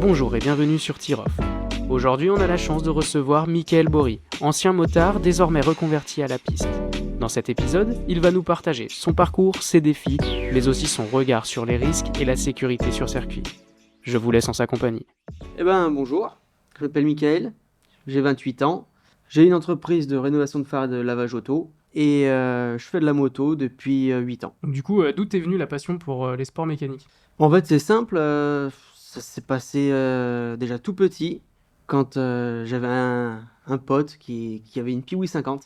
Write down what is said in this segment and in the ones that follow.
Bonjour et bienvenue sur Tiroff. Aujourd'hui, on a la chance de recevoir Michael Bory, ancien motard désormais reconverti à la piste. Dans cet épisode, il va nous partager son parcours, ses défis, mais aussi son regard sur les risques et la sécurité sur circuit. Je vous laisse en sa compagnie. Bonjour, je m'appelle Michael, j'ai 28 ans, j'ai une entreprise de rénovation de phares et de lavage auto et je fais de la moto depuis 8 ans. Donc, du coup, d'où t'es venue la passion pour les sports mécaniques ? En fait, c'est simple, ça s'est passé déjà tout petit quand j'avais un pote qui avait une Piwi 50.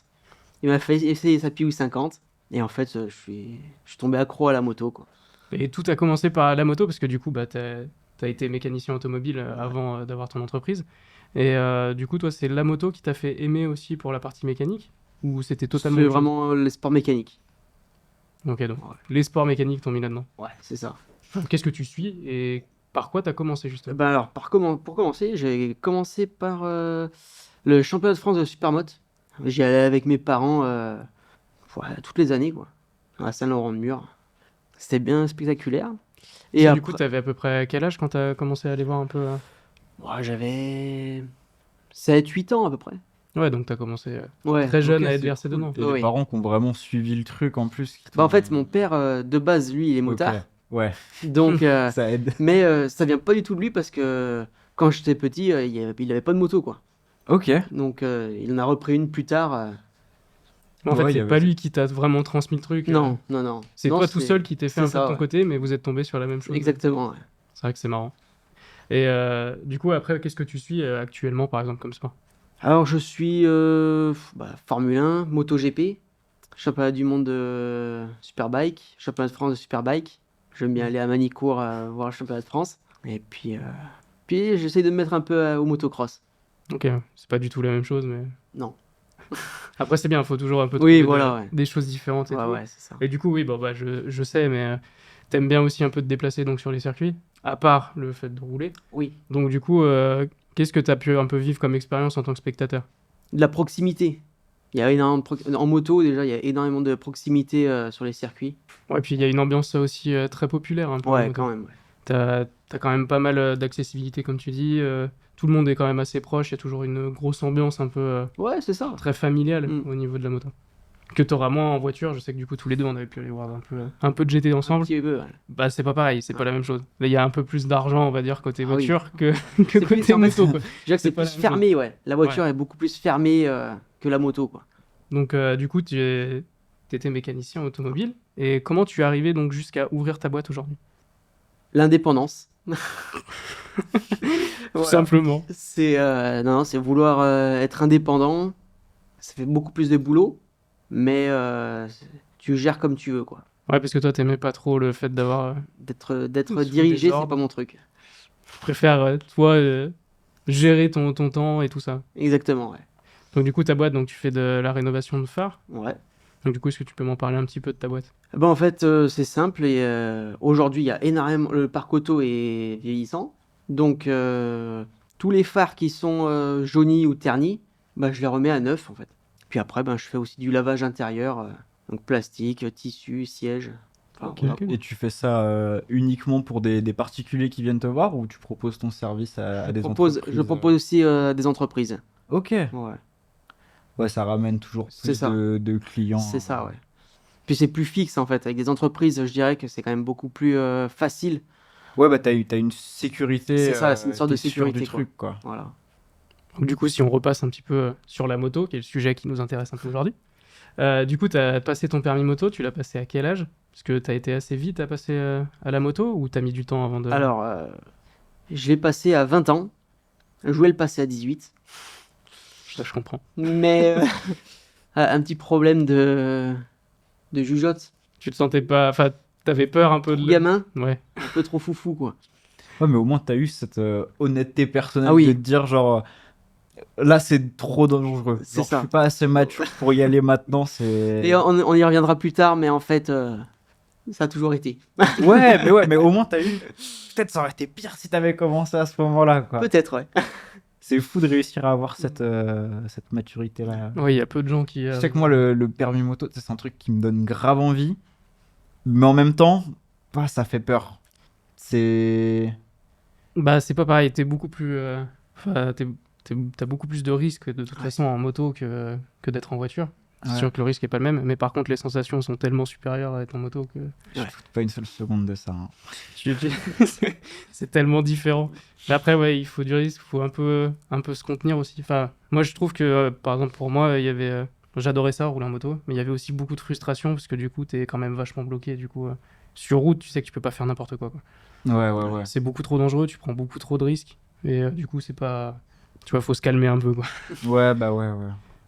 Il m'a fait essayer sa Piwi 50 et en fait, je suis tombé accro à la moto, quoi. Et tout a commencé par la moto parce que du coup, t'as été mécanicien automobile avant d'avoir ton entreprise. Et du coup, toi, c'est la moto qui t'a fait aimer aussi pour la partie mécanique ? Ou c'était totalement C'est autre chose ? vraiment les sports mécaniques. Ok, donc Ouais. les sports mécaniques t'ont mis là-dedans. Ouais, c'est ça. Qu'est-ce que tu suis et par quoi t'as commencé justement ? Alors, pour commencer, j'ai commencé par le championnat de France de Supermoto. J'y allais avec mes parents toutes les années, quoi, à Saint-Laurent-de-Mur. C'était bien spectaculaire. Et Du après, coup, t'avais à peu près quel âge quand t'as commencé à aller voir un peu j'avais 7-8 ans à peu près. Ouais, donc t'as commencé Ouais. très jeune Ok, à être c'est versé cool. dedans. Et Oui. les parents qui ont vraiment suivi le truc en plus. En fait, mon père, de base, lui, il est Ok, motard. ouais, Donc, ça aide. mais ça vient pas du tout de lui parce que quand j'étais petit, il avait pas de moto, quoi. Ok. Donc, il en a repris une plus tard. En fait, Ouais, il y c'est avait pas ça. lui qui t'a vraiment transmis le truc. Non. C'est Non, toi tout seul qui t'es fait c'est un peu ça, de ton ouais. côté, mais vous êtes tombé sur la même chose. Exactement, ouais. C'est vrai que c'est marrant. Et du coup, après, qu'est-ce que tu suis actuellement, par exemple, comme sport ? Alors, je suis Formule 1, MotoGP, championnat du monde de Superbike, championnat de France de Superbike. J'aime bien aller à Manicourt voir le championnat de France. Et puis j'essaie de me mettre un peu au motocross. Ok, c'est pas du tout la même chose, mais... Non. Après, c'est bien, il faut toujours un peu Oui, trouver voilà, ouais. des choses différentes et tout. Ouais, c'est ça. Et du coup, oui, je sais, mais t'aimes bien aussi un peu te déplacer donc, sur les circuits, à part le fait de rouler. Oui. Donc du coup, qu'est-ce que t'as pu un peu vivre comme expérience en tant que spectateur ? De la proximité. Il y a énormément en moto, déjà, il y a énormément de proximité sur les circuits. Ouais, puis il y a une ambiance aussi très populaire un peu en Ouais, moto. quand même. Ouais. T'as quand même pas mal d'accessibilité, comme tu dis. Tout le monde est quand même assez proche. Il y a toujours une grosse ambiance un peu Ouais, c'est ça. très familiale Mm. au niveau de la moto. Que t'auras moins en voiture. Je sais que du coup, tous les deux, on avait pu aller voir un peu de GT ensemble. Un petit peu, ouais. Bah, c'est pas pareil, c'est pas la même chose. Là, il y a un peu plus d'argent, on va dire, côté Ah oui. voiture que C'est côté plus- en fait, moto, quoi. Déjà que c'est pas la plus même fermé, ouais. La voiture est beaucoup plus fermée que la moto, quoi. Donc, du coup, t'étais mécanicien automobile. Et comment tu es arrivé donc jusqu'à ouvrir ta boîte aujourd'hui ? L'indépendance. Tout simplement. C'est vouloir être indépendant. Ça fait beaucoup plus de boulot, mais tu gères comme tu veux, quoi. Ouais, parce que toi, t'aimais pas trop le fait d'avoir. D'être Sous dirigé, des c'est ordres. pas mon truc. Tu préfères, toi, gérer ton temps et tout ça. Exactement, ouais. Donc, du coup, ta boîte, donc tu fais de la rénovation de phares. Ouais. Donc, du coup, est-ce que tu peux m'en parler un petit peu de ta boîte ? En fait, c'est simple et aujourd'hui, il y a énormément. Le parc auto est vieillissant, donc tous les phares qui sont jaunis ou ternis, je les remets à neuf en fait. Puis après, je fais aussi du lavage intérieur, donc plastique, tissu, siège. Enfin, Ok, voilà. ok. Et tu fais ça uniquement pour des particuliers qui viennent te voir ou tu proposes ton service à des entreprises Je propose aussi des entreprises. Ok. Ouais, Ouais, ça ramène toujours C'est plus ça. de clients. c'est ça, ouais. Puis c'est plus fixe en fait. Avec des entreprises, je dirais que c'est quand même beaucoup plus facile. Ouais, bah t'as une sécurité. C'est ça, c'est une sorte de t'es sûr sécurité, du quoi. truc, quoi. Voilà. Donc, du coup, si on repasse un petit peu sur la moto, qui est le sujet qui nous intéresse un peu aujourd'hui. Du coup, t'as passé ton permis moto, tu l'as passé à quel âge ? Parce que t'as été assez vite à passer à la moto ou t'as mis du temps avant de... Alors, je l'ai passé à 20 ans. Je voulais le passer à 18. Ça, je comprends. Mais un petit problème de jugeote. Tu te sentais pas... Enfin, t'avais peur un peu de... Gamin, Ouais. un peu trop foufou, quoi. Ouais, mais au moins t'as eu cette honnêteté personnelle Ah oui. de te dire genre là c'est trop dangereux. C'est Genre, ça. je suis pas assez mature pour y aller maintenant. C'est. Et on y reviendra plus tard, mais en fait, ça a toujours été. Ouais, mais au moins t'as eu. Peut-être ça aurait été pire si t'avais commencé à ce moment-là, quoi. Peut-être, ouais. C'est fou de réussir à avoir cette maturité-là. Ouais, il y a peu de gens qui... Je sais que moi, le permis moto, c'est un truc qui me donne grave envie. Mais en même temps, ça fait peur. C'est. Bah, c'est pas pareil, t'es beaucoup plus. Enfin, t'as beaucoup plus de risques de toute façon en moto que d'être en voiture. C'est Ouais. sûr que le risque est pas le même, mais par contre, les sensations sont tellement supérieures à être en moto que. Je doute pas une seule seconde de ça. Hein. C'est tellement différent. Mais après, ouais, il faut du risque, il faut un peu se contenir aussi. Enfin, moi, je trouve que, par exemple, pour moi, il y avait. J'adorais ça, rouler en moto, mais il y avait aussi beaucoup de frustration parce que du coup, t'es quand même vachement bloqué. Du coup, sur route, tu sais que tu peux pas faire n'importe quoi. Ouais. C'est beaucoup trop dangereux, tu prends beaucoup trop de risques. Et du coup, c'est pas. Tu vois, faut se calmer un peu, quoi. Ouais, bah ouais.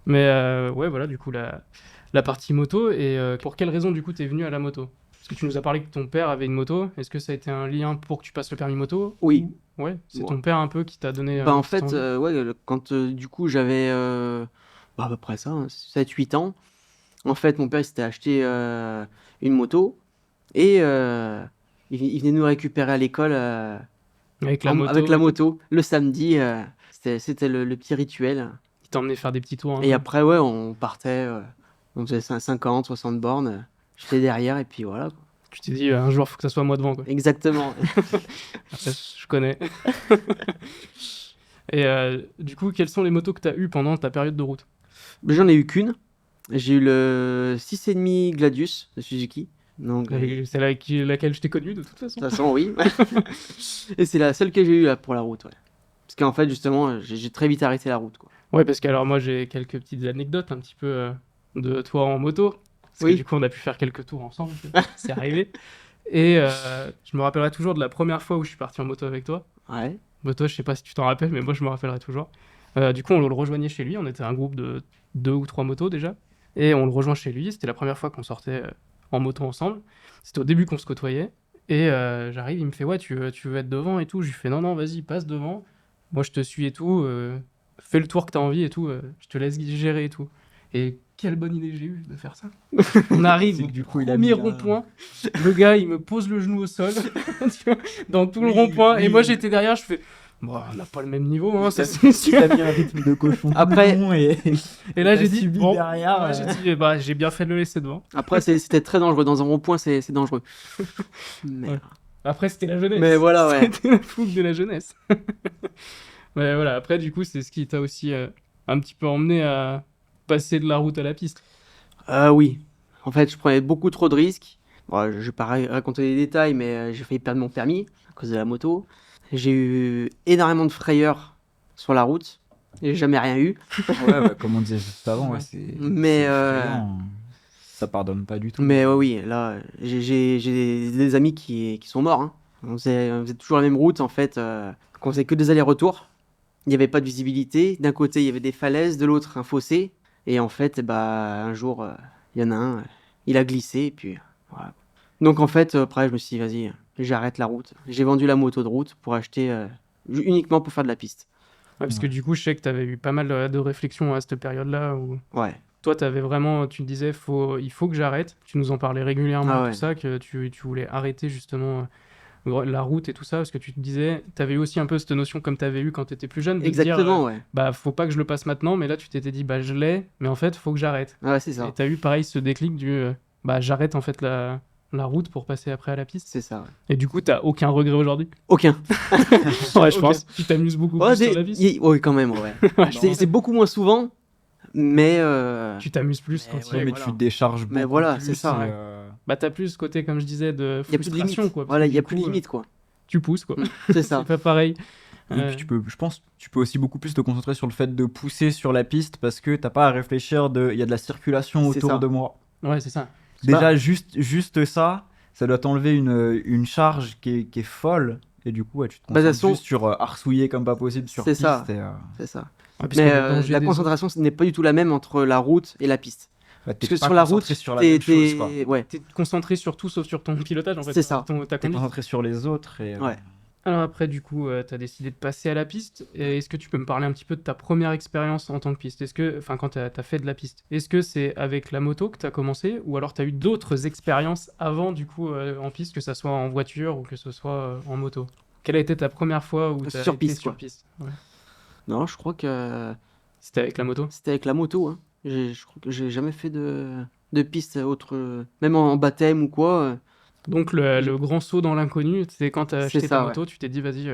Mais ouais, voilà, du coup, la partie moto. Et pour quelle raison, du coup, t'es venu à la moto? Parce que tu nous as parlé que ton père avait une moto. Est-ce que ça a été un lien pour que tu passes le permis moto? Oui. Ouais, c'est Ouais. ton père un peu qui t'a donné. Bah, en cette fait, envie. ouais, quand du coup j'avais à peu près ça, 7-8 ans, en fait, mon père il s'était acheté une moto et il venait nous récupérer à l'école Avec la moto. avec la et tout. moto le samedi. C'était le petit rituel. Il t'a emmené faire des petits tours. Un Et peu. après, ouais, on partait, on faisait 50, 60 bornes. J'étais derrière et puis voilà, quoi. Tu t'es dit, un jour, faut que ça soit moi devant, quoi. Exactement. Après, je connais. Et du coup, quelles sont les motos que t'as eues pendant ta période de route? J'en ai eu qu'une. J'ai eu le 6,5 Gladius de Suzuki. Donc, C'est laquelle je t'ai connu, de toute façon. de toute façon, oui. Et c'est la seule que j'ai eue là, pour la route, ouais. Parce qu'en fait, justement, j'ai très vite arrêté la route, quoi. Ouais, parce que alors moi j'ai quelques petites anecdotes un petit peu de toi en moto. Parce Oui. que du coup on a pu faire quelques tours ensemble, c'est arrivé. Et je me rappellerai toujours de la première fois où je suis parti en moto avec toi. Ouais. Bah, toi, je sais pas si tu t'en rappelles, mais moi je me rappellerai toujours. Du coup on le rejoignait chez lui, on était un groupe de 2 ou 3 motos déjà. Et on le rejoint chez lui, c'était la première fois qu'on sortait en moto ensemble. C'était au début qu'on se côtoyait. Et j'arrive, il me fait ouais, tu veux être devant et tout. Je lui fais non, vas-y, passe devant. Moi je te suis et tout. Fais le tour que t'as envie et tout. Je te laisse gérer et tout. Et quelle bonne idée j'ai eu de faire ça. On arrive C'est au que du coup, il a premier mis un- rond-point. Le gars, il me pose le genou au sol tu vois, dans tout le Oui, rond-point. Et oui. moi j'étais derrière, je fais bon, on n'a pas le même niveau, hein, ça c'est sûr. Il a mis un rythme de cochon. Après- tout le long et Et là t'as j'ai dit subi bon, derrière. ouais, j'ai dit bah, j'ai bien fait de le laisser devant. Après, c'était très dangereux. Dans un rond-point, c'est dangereux. Mais, Ouais. Après c'était la jeunesse. Mais voilà, ouais. C'était la fougue de la jeunesse. Mais voilà, après du coup c'est ce qui t'a aussi un petit peu emmené à passer de la route à la piste. Oui. En fait, je prenais beaucoup trop de risques. Bon, je vais pas raconter les détails, mais j'ai failli perdre mon permis à cause de la moto. J'ai eu énormément de frayeurs sur la route. J'ai jamais rien eu. Ouais, comme on disait juste avant, ouais, c'est. Mais, c'est effrayant. Ça pardonne pas du tout. Mais oui, là, j'ai des amis qui sont morts, hein. On faisait toujours la même route, en fait. On faisait que des allers-retours. Il n'y avait pas de visibilité. D'un côté, il y avait des falaises, de l'autre, un fossé. Et en fait, bah, un jour, il y en a un, il a glissé, et puis voilà. Donc en fait, après, je me suis dit, vas-y, j'arrête la route. J'ai vendu la moto de route pour acheter uniquement pour faire de la piste. Ouais, parce que du coup je sais que t'avais eu pas mal de réflexions à cette période-là où Ouais. toi t'avais vraiment, tu te disais il faut que j'arrête. Tu nous en parlais régulièrement, Ah ouais. tout ça, que tu voulais arrêter justement la route et tout ça, parce que tu te disais, t'avais eu aussi un peu cette notion comme t'avais eu quand t'étais plus jeune, de te dire, Exactement, ouais. bah faut pas que je le passe maintenant, mais là tu t'étais dit, bah je l'ai, mais en fait faut que j'arrête. Ouais, c'est ça. Et t'as eu pareil ce déclic du, bah j'arrête en fait la route pour passer après à la piste. C'est ça, ouais. Et du coup t'as aucun regret aujourd'hui. Aucun. Ouais, je Ok. pense. Tu t'amuses beaucoup Ouais, plus sur la piste. oui, quand même, ouais. Ouais, je pense. C'est beaucoup moins souvent, mais Tu t'amuses plus Mais quand ouais, il mais voilà. tu te décharges Mais beaucoup voilà, plus, c'est ça, et, ouais. Bah t'as plus ce côté, comme je disais, de il y a plus de frustration, limites. quoi. Voilà, il y a Du plus de coup, limites, quoi. Tu pousses, quoi. C'est ça. C'est pas pareil. Et puis je pense tu peux aussi beaucoup plus te concentrer sur le fait de pousser sur la piste parce que t'as pas à réfléchir il y a de la circulation C'est autour ça. de moi. Ouais, c'est ça. Déjà juste ça doit t'enlever une charge qui est folle et du coup ouais, tu te Bah, de toute concentres façon, juste sur arsouiller comme pas possible sur c'est piste. ça. Et, C'est ça. Ouais, parce Mais que le danger la des concentration ce n'est pas du tout la même entre la route et la piste. bah, t'es Parce que pas sur la route, concentré sur la t'es, même chose, quoi. ouais. autres, t'es concentré sur tout sauf sur ton pilotage, en fait. C'est ça. Ta T'es conduite. concentré sur les autres et Ouais. Alors après, du coup, t'as décidé de passer à la piste. Et est-ce que tu peux me parler un petit peu de ta première expérience en tant que piste? Enfin, quand t'as fait de la piste. Est-ce que c'est avec la moto que t'as commencé, ou alors t'as eu d'autres expériences avant, du coup, en piste, que ça soit en voiture ou que ce soit en moto? Quelle a été ta première fois où t'as Sur été piste, sur quoi. piste? Ouais. Non, je crois que C'était avec la moto? c'était avec la moto, hein. Je crois que j'ai jamais fait de piste autre, même en baptême ou quoi. Donc le grand saut dans l'inconnu, c'est quand t'as C'est acheté ça, ta ouais. moto, tu t'es dit vas-y,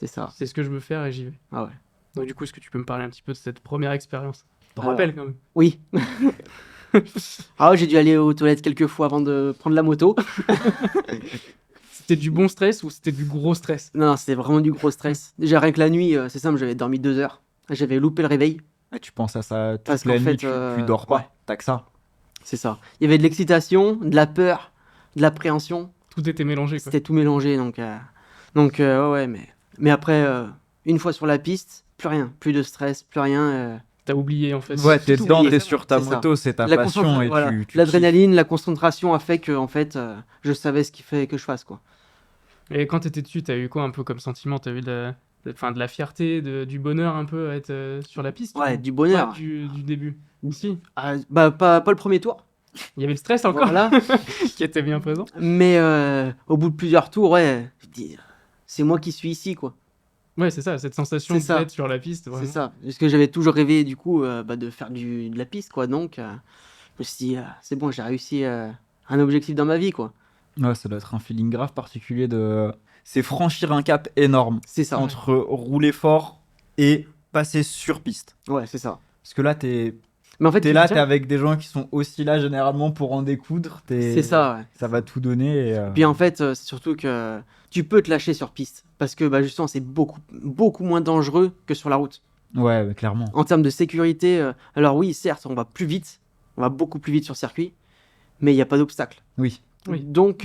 C'est ça. C'est ce que je veux faire et j'y vais. Ah ouais. Donc du coup, est-ce que tu peux me parler un petit peu de cette première expérience? T'en Alors. rappelles quand même? Oui. Ah ouais, j'ai dû aller aux toilettes quelques fois avant de prendre la moto. C'était du bon stress ou c'était du gros stress? Non, c'était vraiment du gros stress. Déjà, rien que la nuit, c'est simple, j'avais dormi 2 heures. J'avais loupé le réveil. Ah, tu penses à ça toute Parce la qu'en nuit, fait, tu dors pas. ouais. T'as que ça. C'est ça. Il y avait de l'excitation, de la peur, de l'appréhension. Tout était mélangé, quoi. C'était tout mélangé. Donc ouais, mais après, une fois sur la piste, plus rien. Plus de stress, plus rien. T'as oublié en fait. Ouais, t'es tout dedans, oublié. t'es sur ta C'est ça. moto, c'est ta La passion concentra- et voilà. tu L'adrénaline, la concentration a fait que, en fait, je savais ce qu'il fallait que je fasse, quoi. Et quand t'étais dessus, t'as eu quoi un peu comme sentiment? T'as eu de la fierté, du bonheur un peu à être sur la piste? Ouais, ou du bonheur. pas du début? Si. Ah, bah, pas le premier tour. Il y avait le stress encore Voilà. qui était bien présent. Mais au bout de plusieurs tours, ouais, je dis, c'est moi qui suis ici, quoi. Ouais, c'est ça, cette sensation C'est ça. d'être sur la piste. C'est Vraiment. ça. Parce que j'avais toujours rêvé, du coup, de faire de la piste, quoi. Donc, je me suis dit, c'est bon, j'ai réussi un objectif dans ma vie, quoi. Ouais, ça doit être un feeling grave particulier de. C'est franchir un cap énorme C'est ça. entre rouler fort et passer sur piste. Ouais, c'est ça. Parce que là, t'es Mais en fait, là, tiens, t'es avec des gens qui sont aussi là généralement pour en découdre. c'est ça, ouais. Ça va tout donner. Puis en fait, c'est surtout que tu peux te lâcher sur piste. Parce que, bah, justement, c'est beaucoup moins dangereux que sur la route. Ouais, mais clairement. En termes de sécurité, alors oui, certes, on va plus vite. On va beaucoup plus vite sur circuit. Mais il n'y a pas d'obstacle. Oui. Oui. Donc,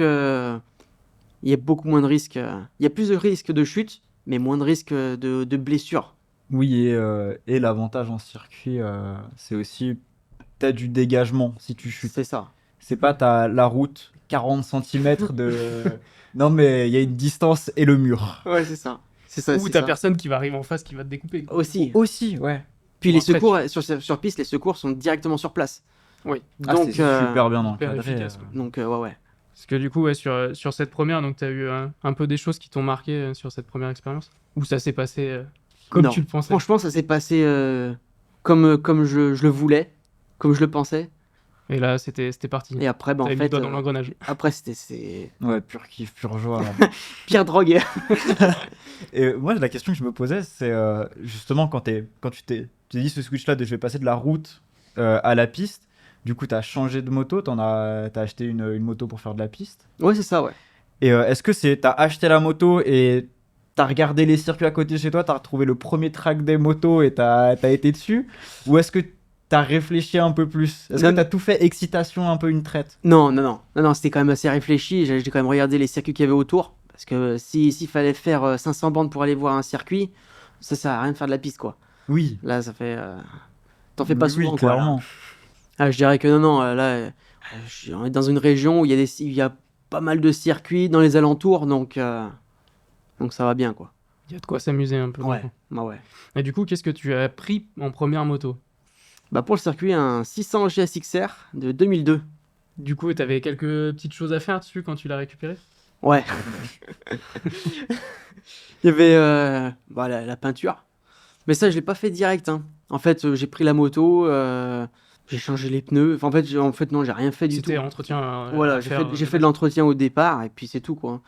il y a beaucoup moins de risques. Il y a plus de risques de chute, mais moins de risques de blessures. Oui, et l'avantage en circuit, c'est aussi. T'as du dégagement si tu chutes. C'est ça. C'est pas t'as la route 40 cm de. Non, mais il y a une distance et le mur. Ouais, c'est ça. C'est ça. Ou c'est t'as ça. personne qui va arriver en face qui va te découper. quoi. Aussi. Aussi, ouais. Puis Bon, les après, secours, sur piste, les secours sont directement sur place. Oui. Donc, c'est super bien hyper encadré. efficace, quoi. Donc, ouais. Parce que du coup, ouais, sur cette première, donc t'as eu un peu des choses qui t'ont marqué sur cette première expérience? Ou ça s'est passé comme Non. tu le pensais? Franchement, ça s'est passé comme je le voulais, comme je le pensais. Et là, c'était parti. Et après, bah, en T'avais mis fait, le doigt dans l'engrenage. après c'est Ouais, pur kiff, pure joie. pire drogue. Et moi, la question que je me posais, c'est justement quand tu t'es dit ce switch-là de je vais passer de la route à la piste, du coup, t'as changé de moto, t'as acheté une moto pour faire de la piste. Ouais, c'est ça, ouais. Et est-ce que t'as acheté la moto et t'as regardé les circuits à côté de chez toi, t'as retrouvé le premier track des motos et t'as été dessus? Ou est-ce que t'as réfléchi un peu plus? Est-ce que Non. t'as tout fait excitation, un peu une traite? Non, c'était quand même assez réfléchi. J'ai quand même regardé les circuits qu'il y avait autour. Parce que s'il fallait faire 500 bandes pour aller voir un circuit, ça sert à rien de faire de la piste, quoi. Oui. Là, ça fait. T'en fais pas Oui, souvent, quoi. là. clairement. Je dirais que non, là, on est dans une région où il y a pas mal de circuits dans les alentours, donc ça va bien, quoi. Il y a de quoi s'amuser un peu. Ouais, donc. bah ouais. Et du coup, qu'est-ce que tu as pris en première moto? Bah pour le circuit, un 600 GSX-R de 2002. Du coup, t'avais quelques petites choses à faire dessus quand tu l'as récupéré? Ouais. Il y avait la peinture. Mais ça, je l'ai pas fait direct, hein. En fait, j'ai pris la moto, j'ai changé les pneus. Enfin, en fait, non, j'ai rien fait du tout. C'était entretien. Voilà, à faire, j'ai fait de l'entretien au départ, et puis c'est tout, quoi.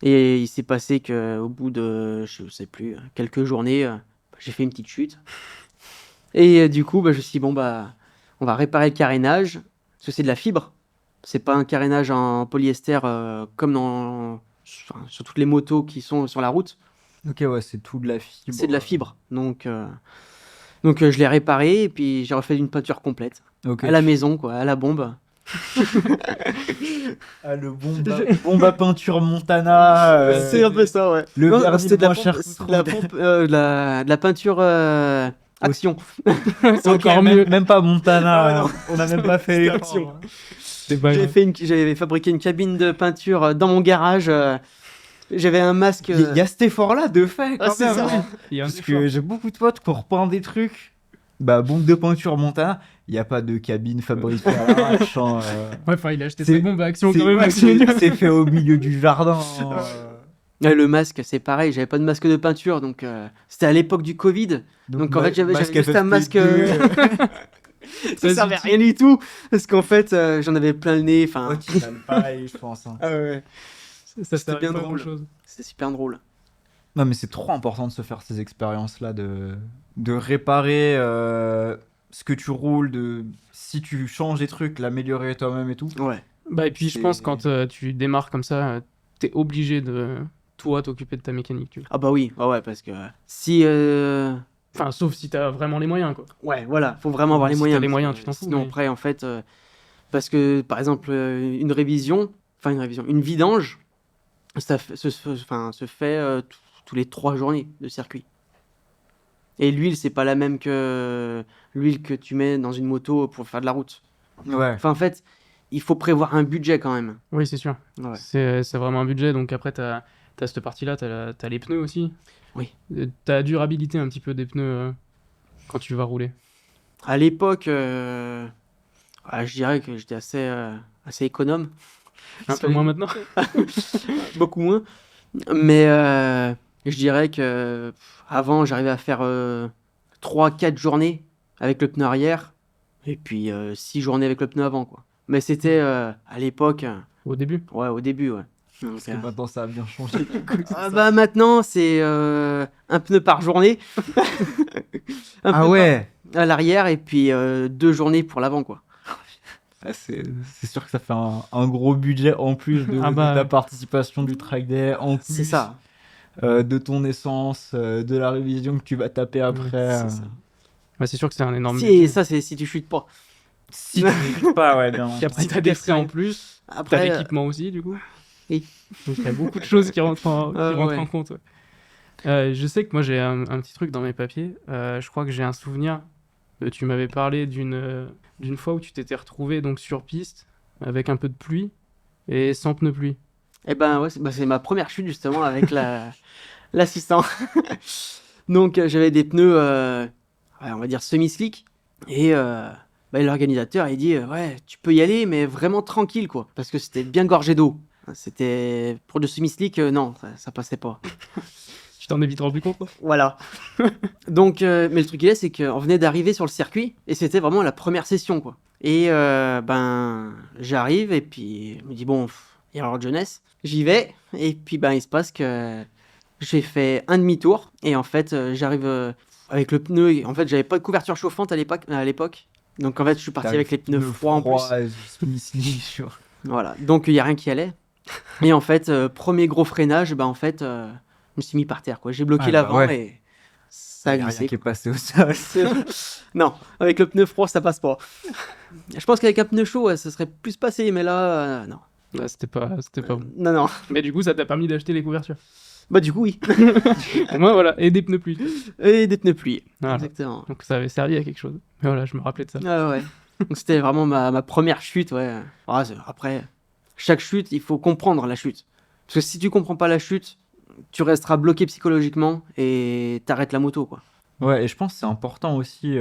Et il s'est passé qu'au bout de, je sais plus, quelques journées, j'ai fait une petite chute. Et du coup, je me suis dit, bon, on va réparer le carénage, parce que c'est de la fibre. C'est pas un carénage en polyester comme sur toutes les motos qui sont sur la route. Ok, ouais, c'est tout de la fibre. C'est de la fibre. Donc je l'ai réparé, et puis j'ai refait une peinture complète. Ok. À la maison, quoi, à la bombe. Ah, le bombe à peinture Montana. C'est un peu ça, ouais. Le Non, vernis c'était de la moins cher pompe- que c'était de la pompe, de la peinture action. C'est encore Ok, mieux. même pas Montana. Ah, non. On a même pas fait C'était l'effort. action. C'est pas grave. J'avais fabriqué une cabine de peinture dans mon garage. J'avais un masque. Il y a cet effort-là de fait. Ah, Quand c'est même, ça. hein. Il y a un Parce effort. que j'ai beaucoup de potes qui ont repeint des trucs. Bah, bombe de peinture Montana, il n'y a pas de cabine fabriquée à l'arrache. Hein, Ouais, enfin, il a acheté c'est- sa bombe à action c'est quand même. c'est fait au milieu du jardin. Hein. Ouais, le masque, c'est pareil. J'avais pas de masque de peinture, donc c'était à l'époque du Covid. Donc, en fait, j'avais juste un masque. Ça Vas-y, servait à tu- rien du tout, parce qu'en fait, j'en avais plein le nez. Enfin, Pareil, je pense. Hein. ah ouais. Ça C'était servait bien pas à drôle. grand-chose. C'était super drôle. Non, mais c'est trop important de se faire ces expériences-là, de réparer ce que tu roules, si tu changes des trucs, l'améliorer toi-même et tout. Ouais. Bah, et puis je C'est- pense quand tu démarres comme ça, t'es obligé de toi t'occuper de ta mécanique. Tu vois. Ah bah oui, ouais, parce que si... Enfin, sauf si t'as vraiment les moyens, quoi. Ouais, voilà, faut vraiment avoir les Si moyens. t'as les parce moyens, que tu t'en fous, Sinon mais- après, en fait, parce que par exemple, une vidange, se fait tous les 3 journées de circuit. Et l'huile, c'est pas la même que l'huile que tu mets dans une moto pour faire de la route. Ouais. Enfin, en fait, il faut prévoir un budget quand même. Oui, c'est sûr. Ouais. C'est vraiment un budget. Donc après, t'as cette partie-là, t'as les pneus aussi. Oui. T'as la durabilité un petit peu des pneus quand tu vas rouler. À l'époque, je dirais que j'étais assez économe. Un peu moins maintenant. Beaucoup moins. Mais je dirais que avant, j'arrivais à faire 3-4 journées avec le pneu arrière et puis 6 journées avec le pneu avant, quoi. Mais c'était à l'époque, Au début. ouais, au début, ouais. Donc, Parce que maintenant, ça a bien changé. bah maintenant, c'est un pneu par journée. Un pneu ouais. à l'arrière et puis 2 journées pour l'avant, quoi. Ah, c'est sûr que ça fait un gros budget en plus de Ah bah. la participation du track day, en plus C'est ça. de ton essence, de la révision que tu vas taper après. c'est ça. Ouais, c'est sûr que c'est un énorme Si, budget. ça, c'est si tu chutes pas. Si tu n'écoutes pas, ouais, bien. Puis après, Si t'as tu des testes frais en rien. plus. T'as Après, l'équipement aussi, du coup. oui. Donc il y a beaucoup de choses qui rentrent Ouais. en compte. Ouais. Je sais que moi j'ai un petit truc dans mes papiers. Je crois que j'ai un souvenir. Tu m'avais parlé d'une fois où tu t'étais retrouvé donc sur piste avec un peu de pluie et sans pneus pluie. Eh ben ouais, c'est ma première chute justement avec l'assistant. Donc j'avais des pneus, ouais, on va dire semi-slick. Et l'organisateur il dit ouais, tu peux y aller, mais vraiment tranquille quoi, parce que c'était bien gorgé d'eau. C'était pour de semi-slick, non, ça passait pas. Tu t'en es vite rendu compte, toi. Voilà. Donc, mais le truc il est, c'est qu'on venait d'arriver sur le circuit et c'était vraiment la première session quoi. Et j'arrive et puis je me dis bon, il y a l'heure de jeunesse. J'y vais et puis il se passe que j'ai fait un demi-tour et en fait j'arrive avec le pneu. Et, en fait, j'avais pas de couverture chauffante à l'époque. Donc en fait, je suis parti avec les pneus froids en plus. Voilà. Donc il y a rien qui allait. Et en fait, premier gros freinage, je me suis mis par terre quoi. J'ai bloqué Ah, bah l'avant ouais. et ça a Il y a glissé. rien qui est passé au sol. Non, avec le pneu froid, ça passe pas. Je pense qu'avec un pneu chaud, ouais, ça serait plus passé, mais là, non. Ouais, c'était pas bon. Non. Mais du coup, ça t'a permis d'acheter les couvertures. Bah du coup, oui. Moi, voilà. Et des pneus pluie. Et des pneus pluie. Voilà. Exactement. Donc ça avait servi à quelque chose. Mais voilà, je me rappelais de ça. Ah ouais. Donc c'était vraiment ma première chute, ouais. Après, chaque chute, il faut comprendre la chute. Parce que si tu comprends pas la chute, tu resteras bloqué psychologiquement et t'arrêtes la moto, quoi. Ouais, et je pense que c'est important aussi.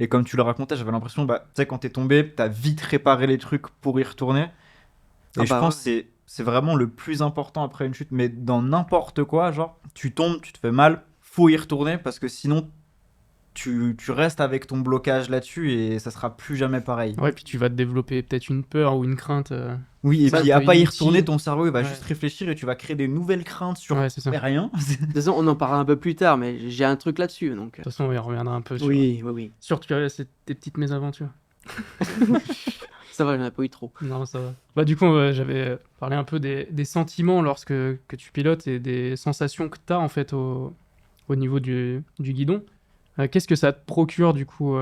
Et comme tu le racontais, j'avais l'impression, tu sais, quand t'es tombé, t'as vite réparé les trucs pour y retourner. Et Ah je bah pense que c'est vraiment le plus important après une chute. Mais dans n'importe quoi, genre, tu tombes, tu te fais mal, faut y retourner parce que sinon, tu restes avec ton blocage là-dessus et ça sera plus jamais pareil. Ouais, puis tu vas te développer peut-être une peur ou une crainte. Oui, et Ça, puis à c'est pas y inutile. retourner, ton cerveau il va Ouais. juste réfléchir et tu vas créer des nouvelles craintes sur Ouais, c'est ça. De rien. De toute façon, on en parlera un peu plus tard, mais j'ai un truc là-dessus, donc. toute façon, on reviendra un peu sur, Oui. sur tes petites mésaventures. Ça va, j'en ai pas eu trop. Non, ça va. Bah, du coup, j'avais parlé un peu des sentiments lorsque que tu pilotes et des sensations que tu as en fait au niveau du guidon. Qu'est-ce que ça te procure du coup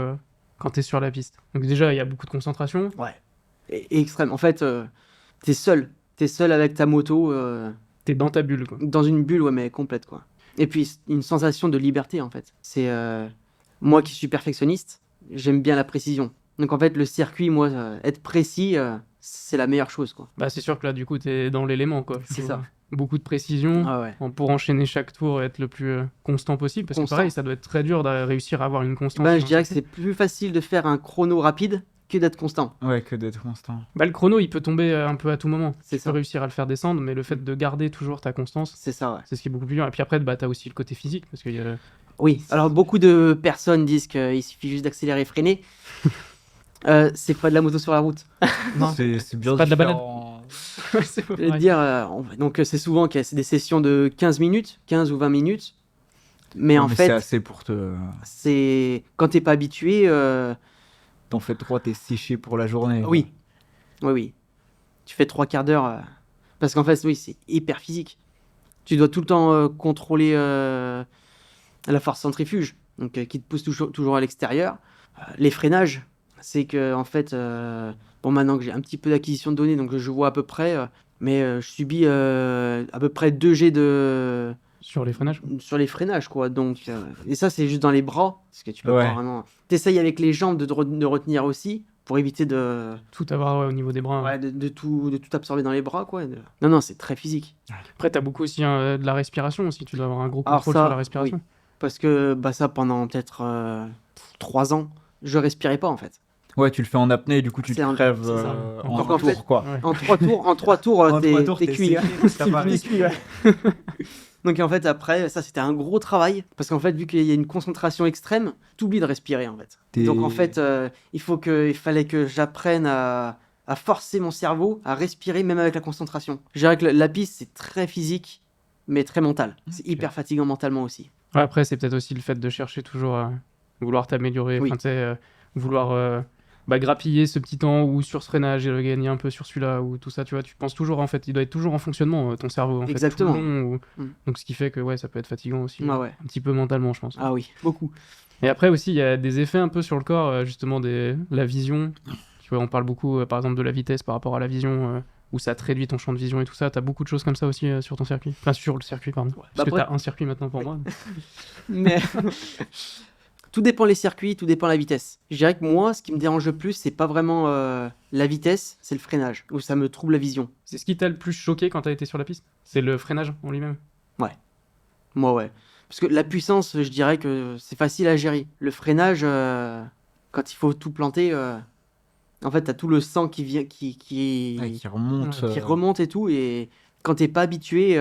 quand tu es sur la piste? Donc, déjà, il y a beaucoup de concentration. Ouais. Et extrême. En fait, t'es seul. T'es seul avec ta moto Tu es dans ta bulle, quoi. dans une bulle, ouais, mais complète, quoi. Et puis, une sensation de liberté, en fait. C'est moi qui suis perfectionniste, j'aime bien la précision. Donc, en fait, le circuit, moi, être précis, c'est la meilleure chose, quoi. Bah, c'est sûr que là, du coup, tu es dans l'élément, quoi. C'est Faut ça. Beaucoup de précision. Ah ouais. Pour enchaîner chaque tour et être le plus constant possible. Parce Constant. que pareil, ça doit être très dur de réussir à avoir une constance. Ben, sur je un dirais que circuit. c'est plus facile de faire un chrono rapide que d'être constant. Ouais, que d'être constant. Bah, le chrono, il peut tomber un peu à tout moment. C'est Tu ça. peux réussir à le faire descendre, mais le fait de garder toujours ta constance, C'est ça, ouais. c'est ce qui est beaucoup plus dur. Et puis après, bah, tu as aussi le côté physique. Parce qu'il y a... Oui, alors beaucoup de personnes disent qu'il suffit juste d'accélérer et freiner. C'est pas de la moto sur la route. C'est bien C'est pas de la balade. différent. C'est pas Je vais te pareil. dire, donc c'est souvent que c'est des sessions de 15 minutes, 15 ou 20 minutes. Mais Ouais, en c'est fait, assez pour te. c'est quand t'es pas habitué, T'en fais 3, t'es séché pour la journée. quoi. oui, oui. Tu fais 3 quarts d'heure. Parce qu'en fait, oui, c'est hyper physique. Tu dois tout le temps contrôler la force centrifuge, donc qui te pousse toujours à l'extérieur. Les freinages, c'est que en fait, bon, maintenant que j'ai un petit peu d'acquisition de données, donc je vois à peu près, mais je subis à peu près 2 G Sur les freinages. sur les freinages, quoi. Donc, et ça, c'est juste dans les bras, parce que tu peux Ouais. pas vraiment. T'essayes avec les jambes de retenir aussi, pour éviter de, Tout avoir au niveau des bras. ouais, de tout absorber dans les bras, quoi. Non, non, c'est très physique. Après, t'as beaucoup aussi de la respiration aussi. Tu dois avoir un gros Alors contrôle ça, sur la respiration. oui. Parce que bah, ça, pendant peut-être 3 ans, je respirais pas, en fait. Ouais, tu le fais en apnée, du coup, tu C'est te un- crèves c'est ça. en Donc, un en fait, tour, quoi. Ouais. En 3 tours, En t'es 3 tours, t'es t'es cuit. séché, t'as pas T'es cuit, ouais. Donc en fait, après, ça, c'était un gros travail. Parce qu'en fait, vu qu'il y a une concentration extrême, t'oublies de respirer, en fait. T'es- Donc en fait, il fallait que j'apprenne à forcer mon cerveau à respirer, même avec la concentration. Je dirais que la piste, c'est très physique, mais très mental. C'est Ok. hyper fatigant mentalement aussi. Ouais, après, c'est peut-être aussi le fait de chercher toujours à vouloir t'améliorer. Oui. Enfin, tu sais, vouloir grappiller ce petit temps ou sur ce freinage et le gagner un peu sur celui-là ou tout ça. Tu vois, tu penses toujours, en fait, il doit être toujours en fonctionnement, ton cerveau. En Exactement. Fait, tout le long, Mm. Donc, ce qui fait que ouais, ça peut être fatigant aussi. Ah ouais. Un petit peu mentalement, je pense. Ah oui, beaucoup. Et après aussi, il y a des effets un peu sur le corps, justement, la vision. Tu vois, on parle beaucoup, par exemple, de la vitesse par rapport à la vision, où ça te réduit ton champ de vision et tout ça. T'as beaucoup de choses comme ça aussi sur ton circuit. Enfin, sur le circuit, pardon. Parce Bah que après- t'as un circuit maintenant pour moi. Mais tout dépend les circuits, tout dépend la vitesse. Je dirais que moi, ce qui me dérange le plus, c'est pas vraiment la vitesse, c'est le freinage, où ça me trouble la vision. C'est ce qui t'a le plus choqué quand t'as été sur la piste? C'est le freinage en lui-même? Moi, ouais. Parce que la puissance, je dirais que c'est facile à gérer. Le freinage, quand il faut tout planter, en fait, t'as tout le sang qui vient, Ouais, qui remonte. qui remonte et tout, et quand t'es pas habitué,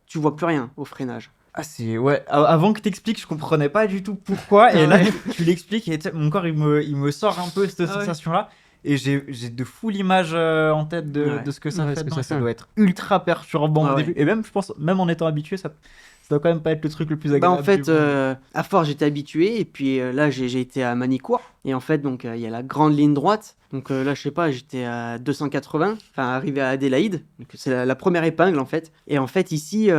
tu vois plus rien au freinage. Ah, c'est. Ouais, avant que t'expliques, je comprenais pas du tout pourquoi. Et Ah là, ouais. tu l'expliques, et tu sais, mon corps, il me sort un peu cette Ah ouais. sensation-là. Et j'ai de fou l'image en tête Ouais. de ce que ça Ouais, fait. ce que dedans, ça et ça fait. doit être ultra perturbant Ah au ouais. début. Et même, je pense, même en étant habitué, ça doit quand même pas être le truc le plus Bah agréable. en fait, du monde. à force j'étais habitué et puis là j'ai été à Manicourt et en fait donc il y a la grande ligne droite donc là je sais pas j'étais à 280 enfin arrivé à Adélaïde donc c'est la première épingle en fait et en fait ici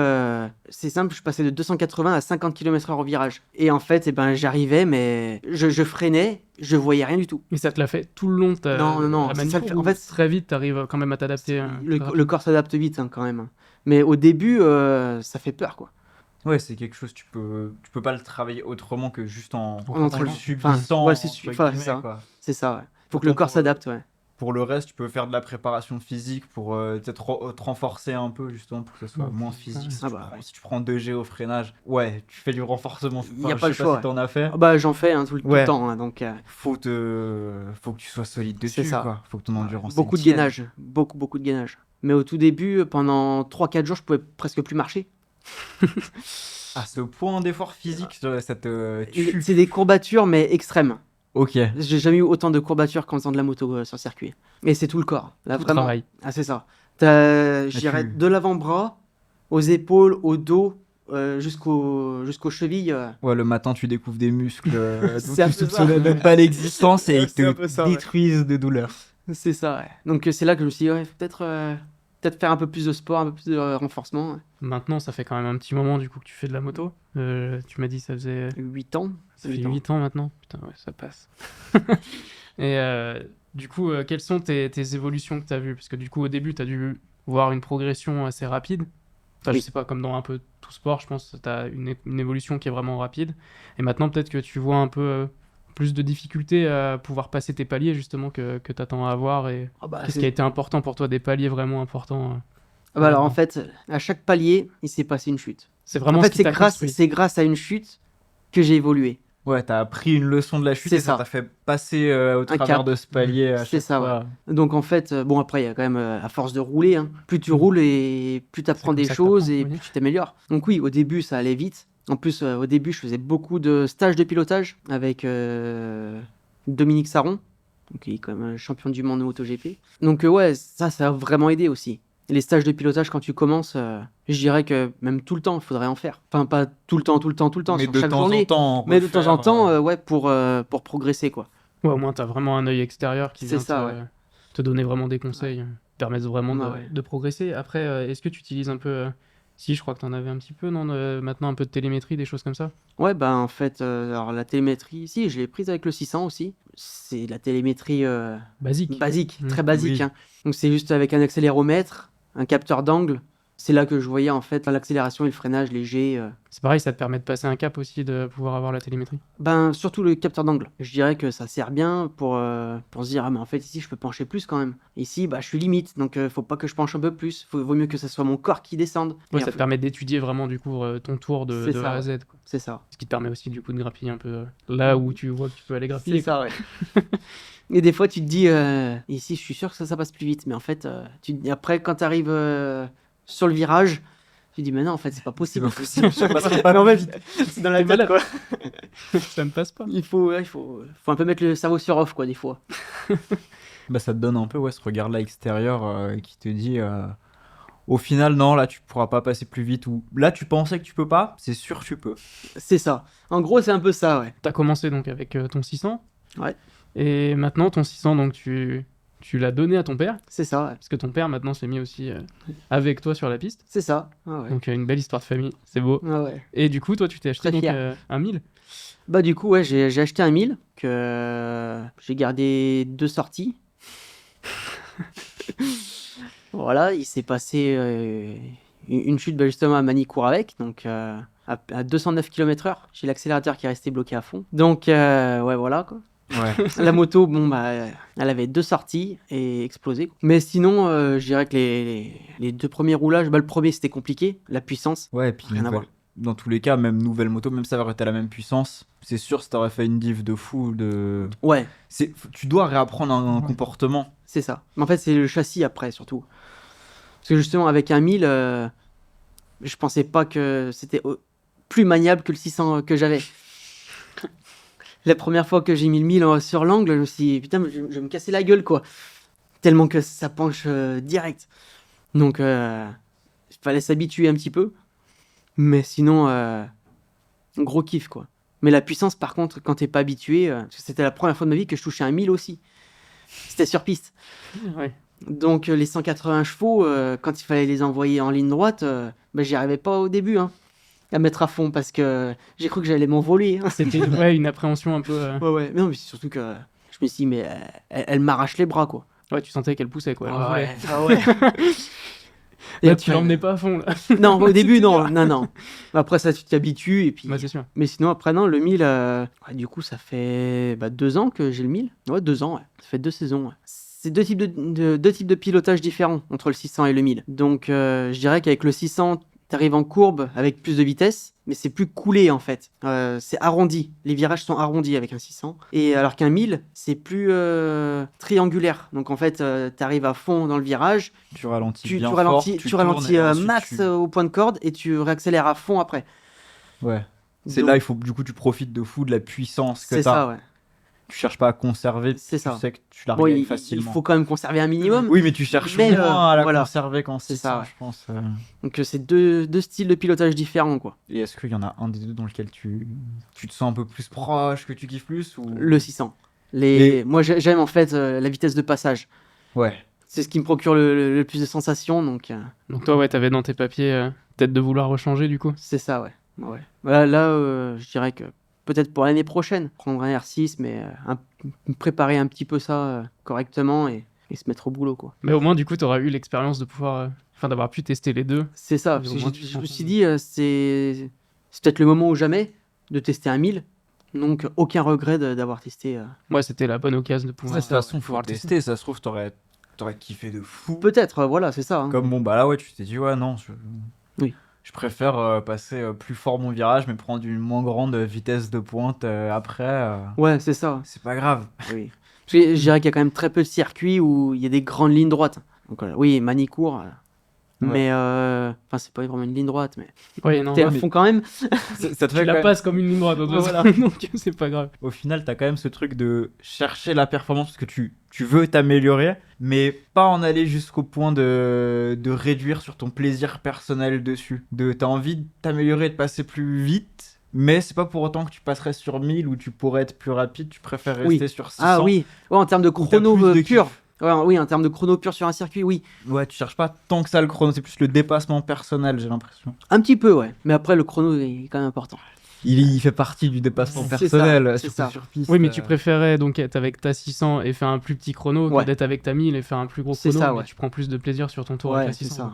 c'est simple je passais de 280 à 50 km/h au virage et en fait j'arrivais mais je freinais je voyais rien du tout. Et ça te l'a fait tout le long de ta Non, à c'est ça Manicourt, le fait- ou en fait, très vite, t'arrives quand même à t'adapter. le corps s'adapte vite hein, quand même hein. Mais au début ça fait peur quoi. Ouais, c'est quelque chose, tu peux pas le travailler autrement que juste en entraînement. le subissant. Ouais, c'est entre enfin, c'est guillemets, ça. quoi. C'est ça ouais. Faut que le Autant corps pour- s'adapte ouais. Pour le reste, tu peux faire de la préparation physique pour peut-être te renforcer un peu, justement, pour que ce soit Ouais. moins physique. Ah bah, Si tu prends 2G au freinage, ouais, tu fais du renforcement. Y a Enfin, pas je le sais choix, si t'en as fait. Ah bah j'en fais hein, tout le Ouais. temps hein, donc Faut que tu sois solide C'est dessus, ça. quoi. Faut que ton endurance beaucoup de tienne. gainage, beaucoup de gainage. Mais au tout début, pendant 3-4 jours, je pouvais presque plus marcher. À ce point d'effort physique, ça te tue. C'est des courbatures mais extrêmes. Ok. J'ai jamais eu autant de courbatures qu'en faisant de la moto sur circuit. Et c'est tout le corps. Là Tout vraiment. travail. Ah c'est ça. T'as, je dirais, tu- de l'avant-bras aux épaules, au dos, jusqu'aux chevilles. Ouais, le matin, tu découvres des muscles dont C'est tu un peu ça. soupçonnais même pas l'existence et ils C'est un te peu ça, ouais. détruisent de douleur. C'est ça. Ouais. Donc c'est là que je me suis dit ouais, faut peut-être faire un peu plus de sport, un peu plus de renforcement. Maintenant, ça fait quand même un petit moment du coup que tu fais de la moto. Tu m'as dit ça faisait 8 ans. ça fait 8 ans. 8 ans maintenant. Putain, ouais, ça passe. Et du coup, quelles sont tes évolutions que tu as vues? Parce que du coup, au début, tu as dû voir une progression assez rapide. Enfin, Oui. je sais pas, comme dans un peu tout sport, je pense que tu as une évolution qui est vraiment rapide. Et maintenant, peut-être que tu vois un peu plus de difficultés à pouvoir passer tes paliers, justement, que tu attends à avoir. Et Ah bah, qu'est-ce qui a été important pour toi, des paliers vraiment importants Ah bah alors en fait, à chaque palier, il s'est passé une chute. C'est vraiment En ce fait, qui t'a construit. c'est grâce à une chute que j'ai évolué. Ouais, t'as appris une leçon de la chute C'est et ça ça. t'a fait passer au travers cap. de ce palier à C'est chaque ça, fois. Donc en fait, bon après, il y a quand même, à force de rouler, hein, plus tu roules et plus tu apprends comme des ça que choses t'apprends, et oui. plus tu t'améliores. Donc oui, au début, ça allait vite. En plus, au début, je faisais beaucoup de stages de pilotage avec Dominique Sarron, donc, qui est quand même un champion du monde de MotoGP. Donc ouais, ça a vraiment aidé aussi. les stages de pilotage quand tu commences, je dirais que même tout le temps, il faudrait en faire. Enfin, pas tout le temps, Mais sur de chaque temps journée, en temps, mais de temps en refaire, temps, ouais, pour progresser, quoi. Ouais, au moins, t'as vraiment un œil extérieur qui C'est vient ça, te donner vraiment des conseils, permettent vraiment Ouais, ouais. de progresser. Après, est-ce que tu utilises un peu... Si, je crois que t'en avais un petit peu, non maintenant un peu de télémétrie, des choses comme ça? Ouais, bah en fait, alors la télémétrie, si, je l'ai prise avec le 600 aussi. C'est de la télémétrie Basique. basique, Mm. très basique, Oui. hein. Donc c'est juste avec un accéléromètre, un capteur d'angle. C'est là que je voyais en fait l'accélération et le freinage léger. C'est pareil, ça te permet de passer un cap aussi, de pouvoir avoir la télémétrie. Ben surtout le capteur d'angle. Je dirais que ça sert bien pour se dire, ah mais en fait ici je peux pencher plus quand même. Ici, bah je suis limite, donc faut pas que je penche un peu plus. Vaut mieux que ce soit mon corps qui descende. Ouais, Et ça en te permet d'étudier vraiment du coup ton tour C'est de ça, A à ouais. Z, quoi. C'est ça. Ce qui te permet aussi du coup de grappiller un peu là où tu vois que tu peux aller grappiller. C'est ça, ouais. Et des fois, tu te dis, ici, je suis sûr que ça passe plus vite. Mais en fait, après, quand tu arrives sur le virage, tu te dis, mais non, en fait, c'est pas possible. ça passera pas Mais en fait, vite. c'est dans la T'es tête, malade. quoi. Ça ne passe pas. Il faut un peu mettre le cerveau sur off, quoi, des fois. Bah, ça te donne un peu ce regard-là extérieur qui te dit au final, non, là, tu pourras pas passer plus vite. Ou là, tu pensais que tu peux pas, c'est sûr que tu peux. C'est ça. En gros, c'est un peu ça, ouais. T'as commencé donc avec ton 600. Ouais. Et maintenant, ton 600, donc tu l'as donné à ton père. C'est ça, ouais. Parce que ton père maintenant s'est mis aussi avec toi sur la piste. C'est ça. Ah ouais. Donc une belle histoire de famille, c'est beau. Ah ouais. Et du coup, toi, tu t'es acheté Très donc fier. un 1000. Bah, du coup, ouais, j'ai acheté un 1000 que j'ai gardé 2 sorties. Voilà, il s'est passé une chute bah, justement à Manicourt avec, donc à 209 km/h. J'ai l'accélérateur qui est resté bloqué à fond. Donc, ouais, voilà quoi. Ouais. La moto, bon, bah, elle avait 2 sorties et explosé, quoi. Mais sinon, je dirais que les 2 premiers roulages, bah, le premier c'était compliqué, la puissance. Ouais, et puis Rien à voir. dans tous les cas, même nouvelle moto, même ça aurait été la même puissance, c'est sûr, ça t'aurait fait une diff de fou. Ouais, Tu dois réapprendre un comportement. c'est ça. Mais en fait, c'est le châssis après, surtout. Parce que justement, avec un 1000, je pensais pas que c'était plus maniable que le 600 que j'avais. La première fois que j'ai mis le 1000 sur l'angle, je me suis dit, putain, mais je vais me casser la gueule, quoi. Tellement que ça penche direct. Donc, il fallait s'habituer un petit peu. Mais sinon, gros kiff, quoi. Mais la puissance, par contre, quand t'es pas habitué, parce que c'était la première fois de ma vie que je touchais un 1000 aussi. C'était sur piste. Ouais. Donc les 180 chevaux, quand il fallait les envoyer en ligne droite, bah, j'y arrivais pas au début à mettre à fond parce que j'ai cru que j'allais m'envoler. C'était une appréhension un peu. Ouais. Mais non, mais c'est surtout que je me suis dit, mais elle m'arrache les bras, quoi. Ouais, tu sentais qu'elle poussait quoi. Elle en voulait. Ah ouais. Et Là, tu après- l'emmenais pas à fond là. Non, au début, C'était non, dur. non. Après ça, tu t'habitues et puis. Bah, c'est sûr. Mais sinon, après, non, le 1000, ouais, du coup, ça fait 2 ans que j'ai le 1000. Ouais, 2 ans, ouais. Ça fait 2 saisons, ouais. C'est deux types deux types de pilotage différents entre le 600 et le 1000. Donc, je dirais qu'avec le 600, t'arrives en courbe avec plus de vitesse, mais c'est plus coulé en fait. C'est arrondi. Les virages sont arrondis avec un 600. Et alors qu'un 1000, c'est plus triangulaire. Donc, en fait, t'arrives à fond dans le virage, Tu ralentis tu bien ralentis, fort, tu ralentis tournes et ensuite max au point de corde et tu réaccélères à fond après. Ouais. C'est Donc, là, il faut du coup, tu profites de fou de la puissance que c'est t'as. ça, ouais. Tu cherches pas à conserver, C'est tu ça. sais que tu la Bon, regagnes il facilement. faut quand même conserver un minimum. Oui, mais tu cherches Mais, moins à la voilà. conserver qu'en C'est 600, ça, ouais. je pense. Donc, c'est deux styles de pilotage différents, quoi. Et est-ce qu'il y en a un des deux dans lequel tu te sens un peu plus proche, que tu kiffes plus ou... Le 600. Et- Moi, j'aime en fait la vitesse de passage. Ouais. C'est ce qui me procure le plus de sensations, donc Donc toi, ouais, t'avais dans tes papiers peut-être de vouloir rechanger du coup. c'est ça, ouais. Voilà, là, je dirais que peut-être pour l'année prochaine, prendre un R6, mais préparer un petit peu ça correctement et se mettre au boulot, quoi. Mais au moins, du coup, t'auras eu l'expérience de pouvoir, d'avoir pu tester les deux. C'est ça, Mais parce au que moins, je tu me sens- suis dit, c'est peut-être le moment ou jamais de tester un 1000, donc aucun regret d'avoir testé. Ouais, c'était la bonne occasion de pouvoir. De toute façon, faut pouvoir le le tester. Ça se trouve, t'aurais kiffé de fou. Peut-être, voilà, c'est ça. Hein. Comme bon, bah là, ouais, tu t'es dit, ouais, non, Oui. je préfère passer plus fort mon virage, mais prendre une moins grande vitesse de pointe après. Ouais, c'est ça. C'est pas grave. Oui. Parce que je dirais qu'il y a quand même très peu de circuits où il y a des grandes lignes droites. Donc voilà, oui, Manicourt, mais enfin c'est pas vraiment une ligne droite, mais Ouais, non, t'es à mais fond quand même. Ça te tu fait la quand même- passes comme une ligne droite, Voilà. donc c'est pas grave. Au final, t'as quand même ce truc de chercher la performance parce que tu tu veux t'améliorer, mais pas en aller jusqu'au point de réduire sur ton plaisir personnel dessus. T'as envie de t'améliorer, de passer plus vite, mais c'est pas pour autant que tu passerais sur 1000 ou tu pourrais être plus rapide, tu préfères rester sur 600. Ah oui, ouais, en termes de où t'as chrono plus de pur. kiff. Ouais, oui, en termes de chrono pur sur un circuit, oui. Ouais, tu cherches pas tant que ça le chrono, c'est plus le dépassement personnel, j'ai l'impression. Un petit peu, ouais. Mais après, le chrono est quand même important. Il fait partie du dépassement C'est personnel, ça, c'est surtout ça. sur piste. Oui, mais tu préférais donc être avec ta 600 et faire un plus petit chrono Ouais. que d'être avec ta 1000 et faire un plus gros C'est chrono. ça, mais ouais. tu prends plus de plaisir sur ton tour avec Ouais, la c'est 600. ça.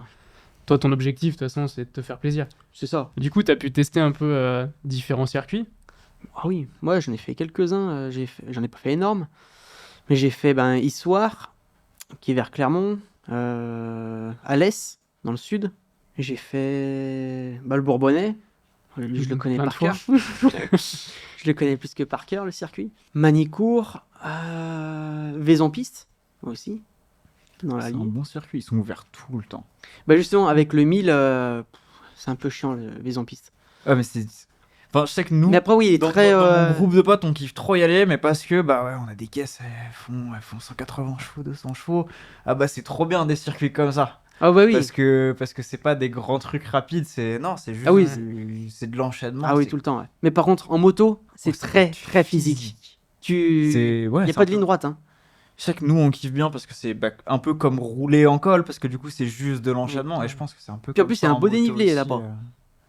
Toi, ton objectif, de toute façon, c'est de te faire plaisir. C'est ça. Du coup, tu as pu tester un peu différents circuits. Ah oui, moi j'en ai fait quelques-uns. J'en ai pas fait énorme. Mais j'ai fait Issoire, qui est vers Clermont, Alès, dans le sud. J'ai fait le Bourbonnais. Lui, je le connais Plein de par cœur. Je le connais plus que par cœur, le circuit. Manicourt, Vaison-Piste aussi, dans la C'est un ligne. bon circuit, ils sont ouverts tout le temps. Justement, avec le 1000, c'est un peu chiant, le Vaison-Piste. Ah, mais c'est. Enfin, je sais que nous, Mais après, oui, il est dans, très... dans mon groupe de potes, on kiffe trop y aller, mais parce que, on a des caisses, elles font 180 chevaux, 200 chevaux. Ah c'est trop bien des circuits comme ça. Ah oui. Parce que c'est pas des grands trucs rapides, c'est juste Ah oui, c'est de l'enchaînement. Ah oui, tout le temps, ouais. Mais par contre, en moto, c'est très, très physique. Il C'est ouais, n'y a pas de ligne droite, hein. Je sais que nous on kiffe bien parce que c'est un peu comme rouler en col parce que du coup c'est juste de l'enchaînement et je pense que c'est un peu Puis en comme plus, ça il y a un en beau moto dénivelé aussi, là-bas.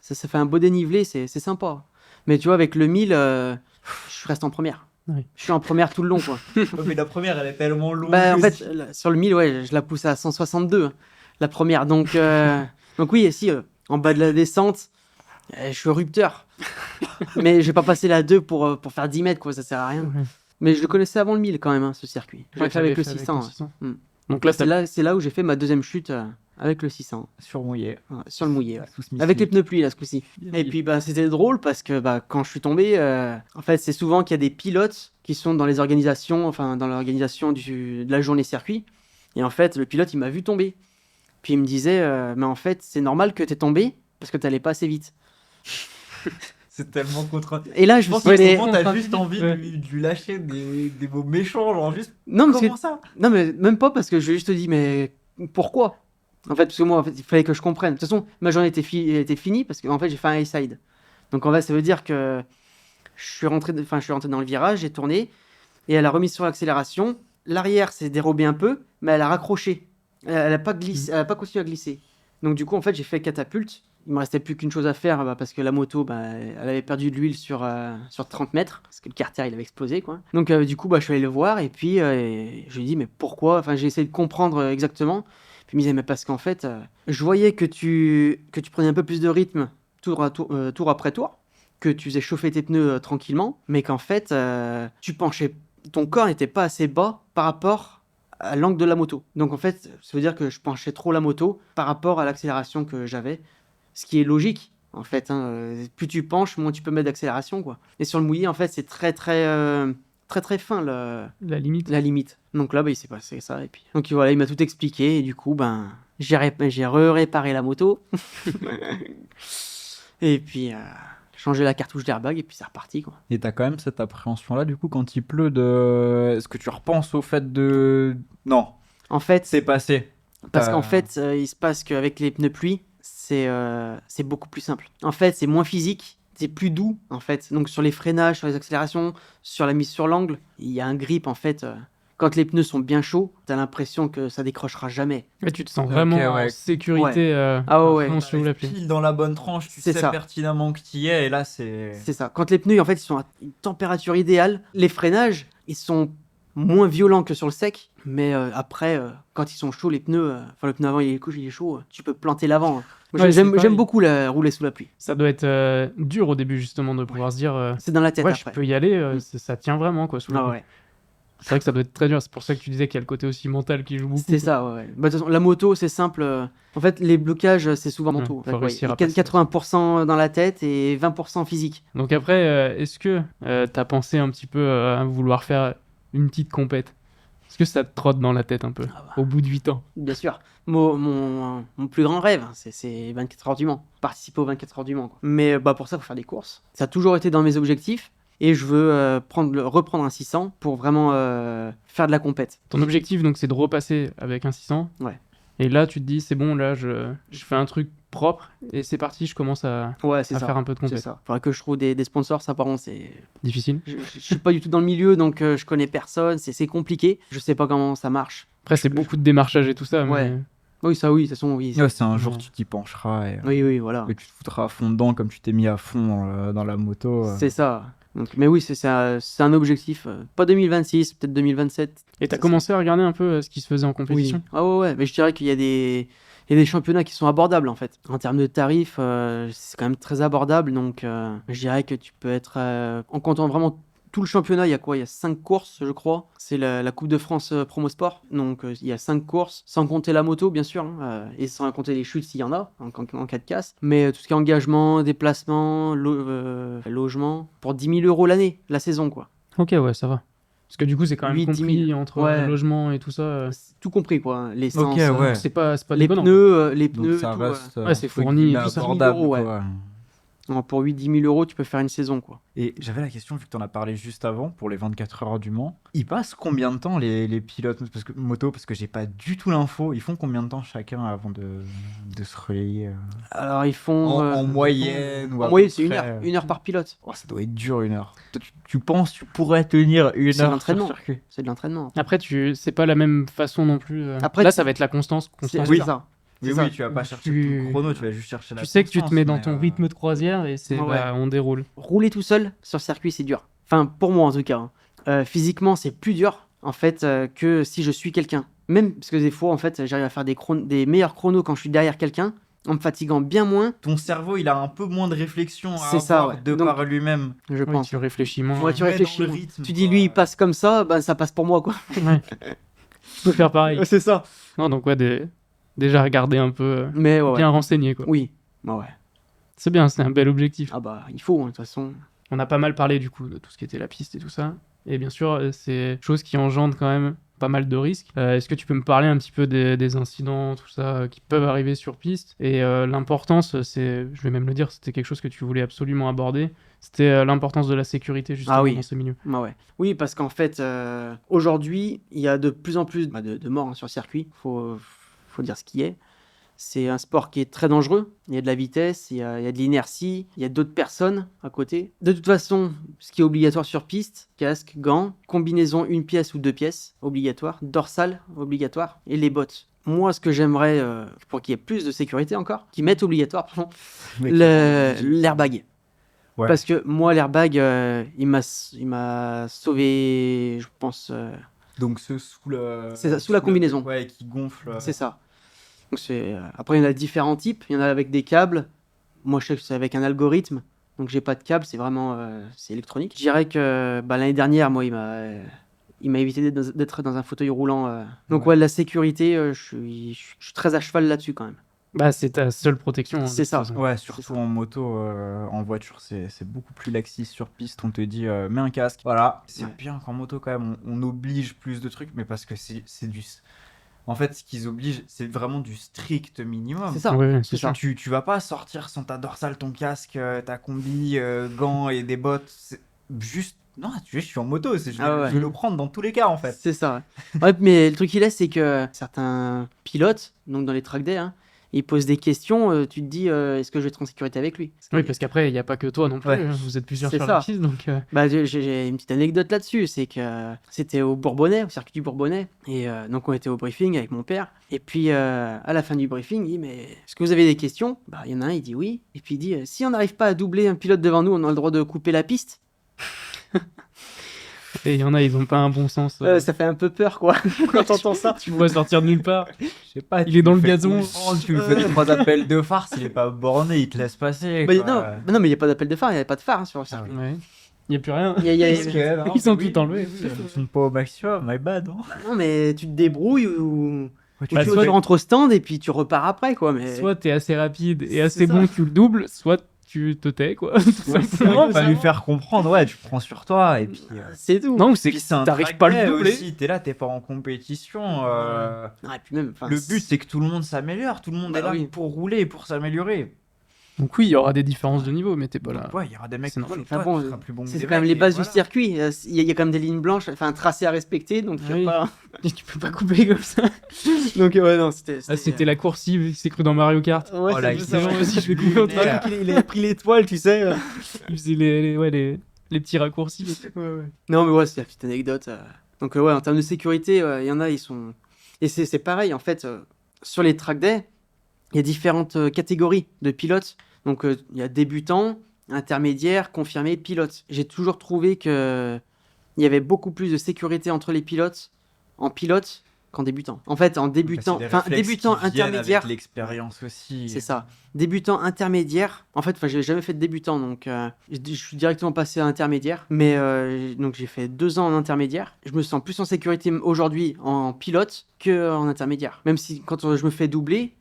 Ça fait un beau dénivelé, c'est sympa. Mais tu vois, avec le 1000, je reste en première. Oui. Je suis en première tout le long, quoi. Ouais, mais la première elle est tellement longue. En fait, sur le 1000, ouais, je la pousse à 162, hein, la première. Donc oui, et si, en bas de la descente, je suis au rupteur. Mais je vais pas passer la 2 pour faire 10 mètres, quoi, ça sert à rien. Ouais. Mais je le connaissais avant le 1000 quand même, hein, ce circuit. Je l'ai Ouais, fait avec le t'avais 600. ton ouais. 600. Mm. Donc là, C'est là où j'ai fait ma deuxième chute avec le 600, sur mouillé. ouais, sur le mouillé. Ouais. Sous Smith Avec les League. pneus pluie, là, ce coup-ci. Et puis, c'était drôle parce que quand je suis tombé, en fait, c'est souvent qu'il y a des pilotes qui sont dans les organisations, enfin, dans l'organisation de la journée circuit. Et en fait, le pilote, il m'a vu tomber. Puis il me disait, mais en fait, c'est normal que t'aies tombé parce que t'allais pas assez vite. C'est tellement contre. Et là, Je je me pense suis que dit, souvent, t'as juste envie Ouais. de lui lâcher des mots méchants, genre juste. non, parce que- Comment ça non, mais même pas parce que je lui ai juste dit, mais pourquoi? En fait, parce que moi, en fait, il fallait que je comprenne. De toute façon, ma journée était finie parce que en fait, j'ai fait un high side. Donc, en fait, ça veut dire que je suis rentré dans le virage, j'ai tourné et elle a remis sur l'accélération. L'arrière s'est dérobé un peu, mais elle a raccroché. Elle a pas glissé, elle a pas continué à glisser. Donc, du coup, en fait, j'ai fait catapulte. Il me restait plus qu'une chose à faire parce que la moto, elle avait perdu de l'huile sur 30 mètres parce que le carter il avait explosé, quoi. Donc, du coup, je suis allé le voir et puis je lui ai dit, mais pourquoi? Enfin, j'ai essayé de comprendre exactement. Puis il me disait, mais parce qu'en fait, je voyais que tu prenais un peu plus de rythme tour après tour, que tu faisais chauffer tes pneus tranquillement, mais qu'en fait, tu penchais, ton corps n'était pas assez bas par rapport à l'angle de la moto. Donc en fait, ça veut dire que je penchais trop la moto par rapport à l'accélération que j'avais, ce qui est logique. En fait, hein, plus tu penches, moins tu peux mettre d'accélération, quoi. Et sur le mouillé, en fait, c'est très fin la limite. la limite. Donc là, il s'est passé ça. Et puis... Donc voilà, il m'a tout expliqué. Et du coup, j'ai réparé la moto. Et puis, changé la cartouche d'airbag. Et puis, c'est reparti, quoi. Et t'as quand même cette appréhension-là, du coup, quand il pleut, de. Est-ce que tu repenses au fait de. Non, En fait, c'est passé. parce qu'en fait, il se passe qu'avec les pneus pluie, c'est beaucoup plus simple. En fait, c'est moins physique. C'est plus doux, en fait. Donc, sur les freinages, sur les accélérations, sur la mise sur l'angle, il y a un grip, en fait. Quand les pneus sont bien chauds, t'as l'impression que ça décrochera jamais. Et tu te sens Ok, vraiment ouais. en sécurité. Ah ouais, vraiment sous la pluie. Pile dans la bonne tranche, tu C'est sais ça. pertinemment que tu y es, et là, c'est. C'est ça. Quand les pneus, en fait, ils sont à une température idéale, les freinages, ils sont moins violents que sur le sec. Mais après, quand ils sont chauds, les pneus, le pneu avant, il est chaud, tu peux planter l'avant. Hein. Moi, Ouais, c'est j'aime pareil. beaucoup rouler sous la pluie. Ça doit être dur au début, justement, de pouvoir se dire C'est dans la tête ouais, je après. peux y aller, Mm. ça tient vraiment, quoi. Sous la Ah pluie. ouais. C'est vrai que ça doit être très dur. C'est pour ça que tu disais qu'il y a le côté aussi mental qui joue beaucoup. C'est ça, ouais. De toute façon, la moto, c'est simple. En fait, les blocages, c'est souvent Ouais, mental. faut réussir à Il y a passer. 80% dans la tête et 20% physique. Donc après, est-ce que t'as pensé un petit peu à vouloir faire une petite compète? Est-ce que ça te trotte dans la tête un peu au bout de 8 ans? Bien sûr. Mon plus grand rêve, c'est 24 heures du Mans. Participer aux 24 heures du Mans, quoi. Mais pour ça, il faut faire des courses. Ça a toujours été dans mes objectifs. et je veux reprendre un 600 pour vraiment faire de la compète. Ton objectif, donc, c'est de repasser avec un 600. Ouais. Et là, tu te dis, c'est bon, là, je fais un truc propre et c'est parti, je commence à Ouais, c'est ça. faire un peu de C'est compète. ça. Faudrait que je trouve des sponsors, ça par contre, c'est... Difficile. Je suis pas du tout dans le milieu, donc je connais personne, c'est compliqué. Je sais pas comment ça marche. Après, c'est beaucoup de démarchage et tout ça. Ouais. Mais... Oui, ça oui, de toute façon, oui. Ouais, c'est un Ouais. jour, tu t'y pencheras et, Oui, voilà. et tu te foutras à fond dedans comme tu t'es mis à fond dans la moto. C'est ça. Donc, mais oui, c'est un objectif. Pas 2026, peut-être 2027. Et t'as Ça, commencé à regarder un peu ce qui se faisait en Oui. compétition. Ah ouais, mais je dirais qu'il y a des championnats qui sont abordables en fait. En termes de tarifs, c'est quand même très abordable. Donc je dirais que tu peux être, en comptant vraiment tout le championnat, il y a quoi? Il y a 5 courses, je crois. C'est la Coupe de France Promo Sport. Donc il y a 5 courses, sans compter la moto, bien sûr, hein, et sans compter les chutes s'il y en a, en cas de casse. Mais tout ce qui est engagement, déplacement, logement, pour 10 000 € l'année, la saison, quoi. Ok, ouais, ça va. Parce que du coup, c'est quand même 8-10 000. compris entre Ouais. logement et tout ça. C'est tout compris, quoi. L'essence, Ok, ouais. C'est pas les déconnant. pneus, Donc ça tout, reste Ouais, c'est un truc fourni et guillemets tout ça. abordable, 10 000 €, ouais. quoi. Non, pour 8-10 000 €, tu peux faire une saison, quoi. Et j'avais la question, vu que tu en as parlé juste avant, pour les 24 heures du Mans. Ils passent combien de temps les pilotes moto, parce que j'ai pas du tout l'info. Ils font combien de temps chacun avant de se relayer Alors, ils font... en moyenne ou à En moyenne, peu c'est près une heure par pilote. Oh, ça doit être dur, 1 heure. Toi, tu penses tu pourrais tenir une C'est heure l'entraînement. sur circuit? C'est de l'entraînement. Après, c'est pas la même façon non plus. Après, là, tu- ça va être la constance. C'est constance. ça. Oui, C'est ça. oui, tu vas pas chercher Tu- ton chrono, tu vas juste chercher la Tu sais que tu te constance, mets dans mais, ton rythme de croisière et c'est Ouais. on déroule. Rouler tout seul sur circuit, c'est dur. Enfin, pour moi, en tout cas. Hein. Physiquement, c'est plus dur, en fait, que si je suis quelqu'un. Même parce que des fois, en fait, j'arrive à faire des meilleurs chronos quand je suis derrière quelqu'un, en me fatiguant bien moins, Ton cerveau, il a un peu moins de réflexion à C'est ça, avoir ouais. de Donc- par lui-même. je Oui, pense. tu réfléchis moins. Ouais, tu met réfléchis. dans le moins. rythme, Tu dis, quoi. lui, il passe comme ça, ben ça passe pour moi, quoi. Ouais. Tu peux faire pareil. C'est ça. Non, donc ouais, déjà regarder un peu, Mais ouais, bien renseigné quoi. oui. Bah ouais. C'est bien, c'est un bel objectif. Ah bah, il faut, hein, de toute façon. On a pas mal parlé du coup de tout ce qui était la piste et tout ça. Et bien sûr, c'est chose qui engendre quand même pas mal de risques. Est-ce que tu peux me parler un petit peu des incidents, tout ça, qui peuvent arriver sur piste? Et l'importance, je vais même le dire, c'était quelque chose que tu voulais absolument aborder. C'était l'importance de la sécurité justement Ah oui. dans ce milieu. Bah ouais. Oui, parce qu'en fait, aujourd'hui, il y a de plus en plus de morts hein, sur circuit. Faut dire ce qui est. C'est un sport qui est très dangereux. Il y a de la vitesse, il y a de l'inertie, il y a d'autres personnes à côté. De toute façon, ce qui est obligatoire sur piste, casque, gants, combinaison 1 pièce ou 2 pièces, obligatoire, dorsale, obligatoire, et les bottes. Moi, ce que j'aimerais, pour qu'il y ait plus de sécurité encore, qu'ils mettent obligatoire, pardon, l'airbag. Ouais. Parce que moi, l'airbag, il m'a sauvé, je pense. Donc ceux sous le... C'est ça, sous la combinaison. Ouais, qui gonfle. C'est ça. Donc après, il y en a différents types. Il y en a avec des câbles. Moi, je sais que c'est avec un algorithme. Donc, j'ai pas de câble. C'est vraiment c'est électronique. Je dirais que l'année dernière, moi, il m'a évité d'être dans un fauteuil roulant. Donc, ouais, la sécurité, je suis très à cheval là-dessus quand même. Bah, c'est ta seule protection. hein, de C'est toute ça. façon. Ouais, C'est surtout ça. en moto, en voiture, c'est beaucoup plus laxiste. Sur piste, on te dit mets un casque. Voilà, c'est Ouais. bien qu'en moto, quand même, on oblige plus de trucs, mais parce que c'est du. En fait, ce qu'ils obligent, c'est vraiment du strict minimum. C'est ça. Ouais, c'est C'est ça. sûr. Tu vas pas sortir sans ta dorsale, ton casque, ta combi, gants et des bottes. C'est juste. Non, je suis en moto, je Ah ouais. vais le prendre dans tous les cas, en fait. C'est ça. Ouais, mais le truc qu'il est, c'est que certains pilotes, donc dans les track days, hein, ils posent des questions. Tu te dis, est-ce que je vais être en sécurité avec lui? Oui, parce qu'après, il n'y a pas que toi non plus. Ouais. hein, Vous êtes plusieurs C'est sur ça. la piste, donc. Bah, j'ai une petite anecdote là-dessus, c'est que c'était au Bourbonnais, au circuit du Bourbonnais, et donc on était au briefing avec mon père, et puis à la fin du briefing, il dit, mais est-ce que vous avez des questions? Bah, il y en a un, il dit oui, et puis il dit, si on n'arrive pas à doubler un pilote devant nous, on a le droit de couper la piste. Et il y en a, ils ont pas un bon sens. Ça fait un peu peur, quoi, quand t'entends ça. Tu vois sortir de nulle part. Je sais pas. Il est dans le gazon. Tu lui fais 3 appels de phare, s'il est pas borné, il te laisse passer. Bah, quoi. non, mais il n'y a pas d'appel de phare, il n'y avait pas de phare hein, sur le circuit. Ouais. Il n'y a plus rien. Il y a- Qu'est-ce qu'elle, hein Ils sont Oui. tout enlevés. Ils sont pas au maximum, my bad. Hein. Non, mais tu te débrouilles ou Bah, tu soit- rentres au stand et puis tu repars après, quoi. Mais... Soit t'es assez rapide et C'est assez ça. bon que tu le doubles, soit tu te tais, quoi. Tout Ouais, simplement. va lui faire comprendre, ouais, tu prends sur toi et puis. C'est tout. Non, c'est Puis que t'arrives pas à le doubler. aussi, t'es là, t'es pas en compétition. Non, et puis même, enfin, Le but c'est que tout le monde s'améliore, tout le monde Bah est là oui. pour rouler, pour s'améliorer. Donc oui, il y aura des différences de niveau, mais t'es pas là. Ouais, il y aura des mecs C'est qui normal. Enfin bon, tu seras plus bon que c'est des quand même mecs, les et bases voilà. du circuit. Il y a quand même des lignes blanches, enfin un tracé à respecter, donc Oui. tu peux pas couper comme ça. Donc ouais, non, C'était la coursive, il s'est cru dans Mario Kart. Ouais, Oh, la c'est ça. gueule. Vas-y, je vais couper entre Lunaire. Il a pris l'étoile, tu sais. Il faisait les petits raccourcis. Non, mais ouais, c'est la petite anecdote. Donc, ouais, en termes de sécurité, il y en a, ils sont. Et c'est pareil, en fait, sur les track days, il y a différentes catégories de pilotes. Donc, il y a débutants, intermédiaires, confirmés, pilotes. J'ai toujours trouvé que il y avait beaucoup plus de sécurité entre les pilotes en pilote qu'en débutant. En fait, en débutant, enfin, débutant intermédiaire. Avec l'expérience aussi. C'est ça. Débutant intermédiaire. En fait, j'ai jamais fait de débutant, donc je suis directement passé à intermédiaire. Mais donc j'ai fait 2 ans en intermédiaire. Je me sens plus en sécurité aujourd'hui en pilote que en intermédiaire. Même si quand je me fais doubler,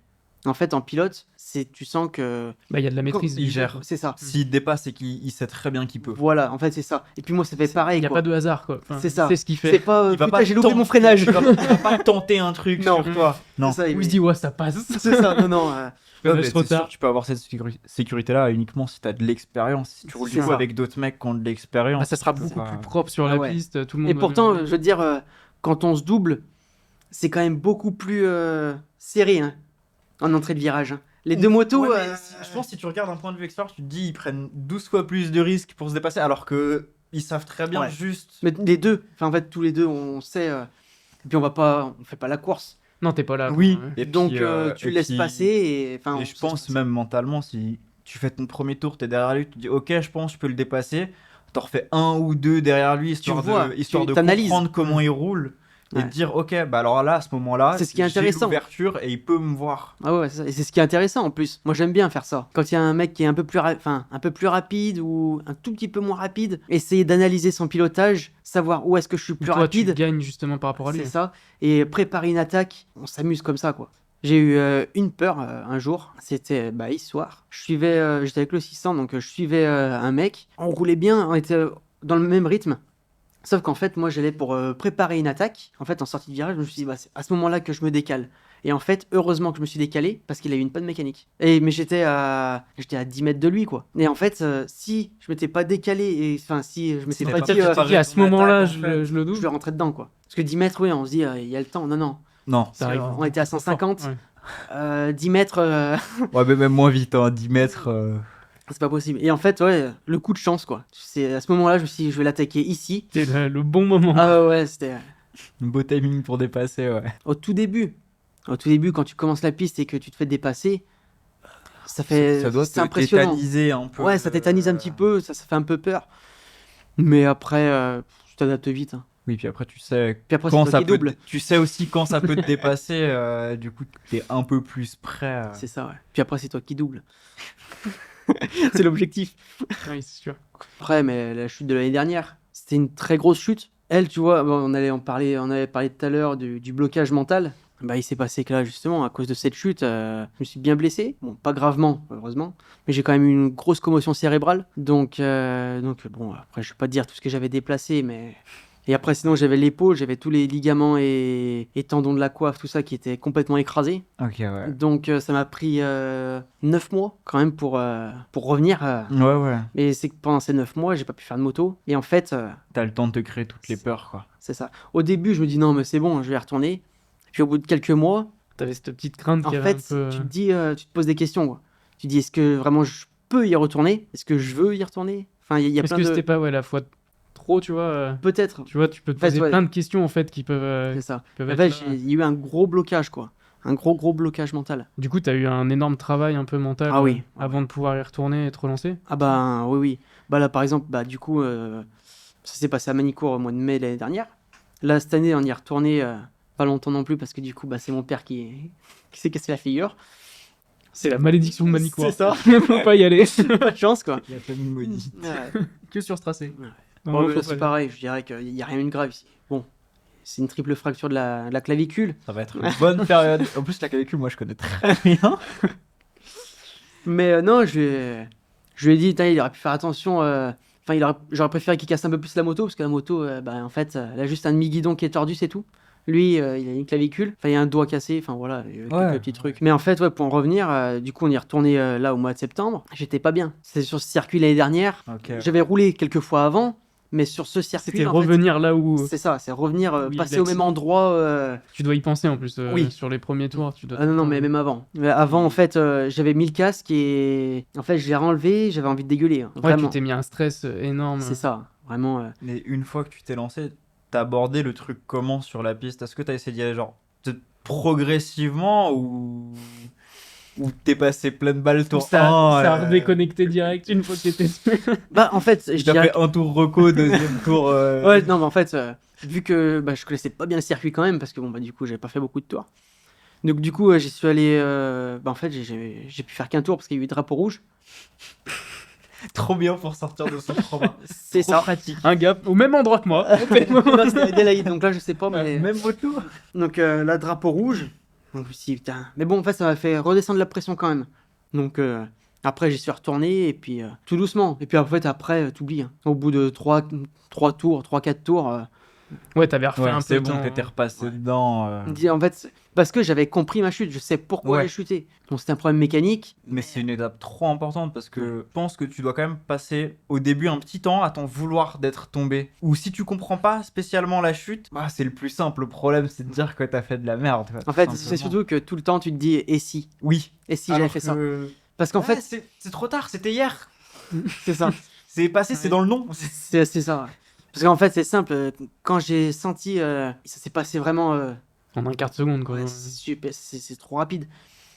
en fait, en pilote, tu sens que Bah, il y a de la maîtrise. Il gère. c'est ça. S'il dépasse, c'est qu'il sait très bien qu'il peut. Voilà, en fait, c'est ça. Et puis moi, ça fait pareil. Il n'y a quoi. pas de hasard, quoi. Enfin, C'est ça. C'est ce qu'il fait. C'est pas. Il va Putain, pas j'ai loupé tenter- mon freinage. Il va pas tenter un truc Non. sur toi. Non. C'est ça, Où il se dit, ouais, ça passe. c'est ça. Non, non. Ouais, Mais mais trop c'est sûr tard. que tu peux avoir cette sécurité-là uniquement si tu as de l'expérience. Si tu roules C'est du coup ça. avec d'autres mecs qui ont de l'expérience. Bah, ça sera c'est beaucoup pas- plus propre sur Ah la ouais. piste. Tout le monde Et va pourtant, bien. je veux dire, quand on se double, c'est quand même beaucoup plus serré hein, en entrée de virage. hein. Les deux motos. Ouais, mais je pense que si tu regardes d'un point de vue extérieur, tu te dis ils prennent 12 fois plus de risques pour se dépasser alors que ils savent très bien Ouais. juste. Mais les deux, enfin en fait tous les deux, on sait. Et puis on fait pas la course. Non, t'es pas là. Oui. quoi, ouais. Et Donc puis, tu et laisses puis- passer et enfin. Et je pense même mentalement, si tu fais ton premier tour, t'es derrière lui, tu te dis ok, je pense que je peux le dépasser. T'en refais 1 ou 2 derrière lui, histoire vois, histoire tu de t'analyses. comprendre comment il roule. Et Ouais. de dire ok, bah alors là, à ce moment-là, C'est ce qui est j'ai intéressant. l'ouverture et il peut me voir. Ah ouais, c'est ça. Et c'est ce qui est intéressant en plus. Moi j'aime bien faire ça. Quand il y a un mec qui est un peu plus, un peu plus rapide ou un tout petit peu moins rapide, essayer d'analyser son pilotage, savoir où est-ce que je suis plus Toi, rapide. tu gagnes justement par rapport à lui. C'est ça. Et préparer une attaque, on s'amuse comme ça, quoi. J'ai eu une peur un jour, c'était hier soir. J'étais avec le 600, donc je suivais un mec. On roulait bien, on était dans le même rythme. Sauf qu'en fait, moi, j'allais pour préparer une attaque. En fait, en sortie de virage, je me suis dit, c'est à ce moment-là que je me décale. Et en fait, heureusement que je me suis décalé parce qu'il a eu une panne mécanique. Mais j'étais à 10 mètres de lui, quoi. Et en fait, si je m'étais pas décalé, et enfin, si je m'étais t'avais pas pas dit, préparé Tu te dis, à ce ton moment-là, attaque, je en fait. le je double. vais rentrer dedans, quoi. Parce que 10 mètres, oui, on se dit, il y a le temps. Non, non. Non. Ça arrive. On était à 150. Ouais. 10 mètres, Ouais, mais même moins vite, hein, 10 mètres. c'est pas possible. Et en fait, ouais, le coup de chance, quoi. C'est à ce moment-là, je me suis dit, je vais l'attaquer ici. C'était le bon moment. Ah ouais, c'était Un beau timing pour dépasser, ouais. au tout début. Au tout début, quand tu commences la piste et que tu te fais dépasser, ça doit c'est te impressionnant. tétaniser un peu. Ouais, ça tétanise un petit peu, ça fait un peu peur. Mais après, tu t'adaptes vite. hein. Oui, puis après, tu sais Puis après, quand c'est toi ça qui peut. double. Tu sais aussi quand ça peut te dépasser. Du coup, t'es un peu plus prêt. C'est ça, ouais. Puis après, c'est toi qui double. C'est l'objectif. Oui, c'est sûr. Après, mais la chute de l'année dernière, c'était une très grosse chute. Elle, tu vois, bon, on avait parlé tout à l'heure du blocage mental. Il s'est passé que là, justement, à cause de cette chute, je me suis bien blessé. Bon, pas gravement, heureusement, mais j'ai quand même eu une grosse commotion cérébrale. Donc bon, après, je vais pas te dire tout ce que j'avais déplacé, mais... Et après, sinon, j'avais l'épaule, j'avais tous les ligaments et tendons de la coiffe, tout ça qui était complètement écrasé. Ok, ouais. Donc, ça m'a pris 9 mois, quand même, pour revenir. Ouais, ouais. Mais c'est que pendant ces 9 mois, j'ai pas pu faire de moto. Et en fait, T'as le temps de te créer toutes les peurs, quoi. c'est ça. Au début, je me dis non, mais c'est bon, je vais y retourner. Puis au bout de quelques mois, T'avais cette petite crainte en qui avait fait, un peu... tu te dis, tu te poses des questions. Quoi. Tu te dis, est-ce que vraiment je peux y retourner? Est-ce que je veux y retourner? Enfin, il y a Est-ce plein que de... c'était pas la fois trop, tu vois Peut-être, Tu vois, tu peux te En fait, poser ouais. plein de questions, en fait, qui peuvent... c'est ça. peuvent En être fait, là. il y a eu un gros blocage, quoi. Un gros blocage mental. Du coup, t'as eu un énorme travail un peu mental Ah oui. avant de pouvoir y retourner et te relancer. Ah bah oui. Bah là, par exemple, du coup, ça s'est passé à Manicourt au mois de mai l'année dernière. Là, cette année, on y est retourné pas longtemps non plus parce que du coup, c'est mon père qui s'est cassé la figure. C'est la malédiction de Manicourt. C'est ça. Faut pas y aller. Pas de chance, quoi. La famille maudite. Ouais. Que sur ce tracé. Ouais. Vraiment, Bon, mais faut là, pas c'est aller. pareil, je dirais qu'il n'y a rien de grave ici. Bon, c'est une triple fracture de la clavicule. Ça va être une bonne période. En plus, la clavicule, moi, je connais très bien. Mais non, je lui ai dit, putain, il aurait pu faire attention. J'aurais préféré qu'il casse un peu plus la moto, parce que la moto, en fait, elle a juste un demi-guidon qui est tordu, c'est tout. Lui, il a une clavicule, enfin il a un doigt cassé, enfin voilà, il y a quelques Ouais. petits trucs. Mais en fait, ouais, pour en revenir, du coup, on y est retourné là au mois de septembre. J'étais pas bien. C'était sur ce circuit l'année dernière. Ok. J'avais roulé quelques fois avant, mais sur ce circuit, C'était en fait, revenir là où c'est ça, c'est revenir, où il passer a au même dit. endroit. tu dois y penser en plus Oui. sur les premiers tours. Tu dois Ah non, non, tout le mais temps- même avant. Mais avant, en fait, j'avais mis le casque et en fait, je l'ai enlevé, j'avais envie de dégueuler, hein, Ouais, vraiment. tu t'es mis un stress énorme. C'est ça, vraiment. Mais une fois que tu t'es lancé, t'as abordé le truc comment sur la piste? Est-ce que t'as essayé d'y aller genre progressivement ou t'es passé plein de balles tour Ça 1 a redéconnecté direct une fois que t'étais. Bah, en fait, je T'as dirais. fait un tour reco, deuxième tour. Ouais, non, mais en fait, vu que je connaissais pas bien le circuit quand même, parce que bon, bah, du coup, j'avais pas fait beaucoup de tours. Donc, du coup, j'y suis allé. En fait, j'ai pu faire qu'un tour parce qu'il y a eu drapeau rouge. Trop bien pour sortir de son trauma. C'est Trop ça. pratique. Un gars au même endroit que moi. Non, c'était Adélaïde, donc là, je sais pas, mais. Même moto. Donc, là, drapeau rouge. Donc, je me suis dit, putain. Mais bon, en fait, ça m'a fait redescendre la pression quand même. Donc, après, j'y suis retourné, et puis tout doucement. Et puis, en fait, après, t'oublies. Hein. Au bout de 3 tours, 3-4 tours. Ouais, t'avais refait Ouais, un peu c'est le bon, temps. t'étais repassé Ouais. dedans. En fait, parce que j'avais compris ma chute, je sais pourquoi Ouais. j'ai chuté. Donc c'était un problème mécanique. Mais c'est une étape trop importante parce que je pense que tu dois quand même passer au début un petit temps à t'en vouloir d'être tombé. Ou si tu comprends pas spécialement la chute, bah, c'est le plus simple. Le problème, c'est de dire que t'as fait de la merde. quoi, En tout fait, simplement. c'est surtout que tout le temps tu te dis et si Oui. Et si j'avais Alors fait ça que- Parce qu'en Ouais, fait, c'est trop tard, c'était hier. c'est ça. C'est passé, c'est dans le nom. C'est ça. Ouais. Parce qu'en fait, c'est simple. Quand j'ai senti. Ça s'est passé vraiment. En un quart de seconde, quoi. Ouais, c'est super, c'est trop rapide.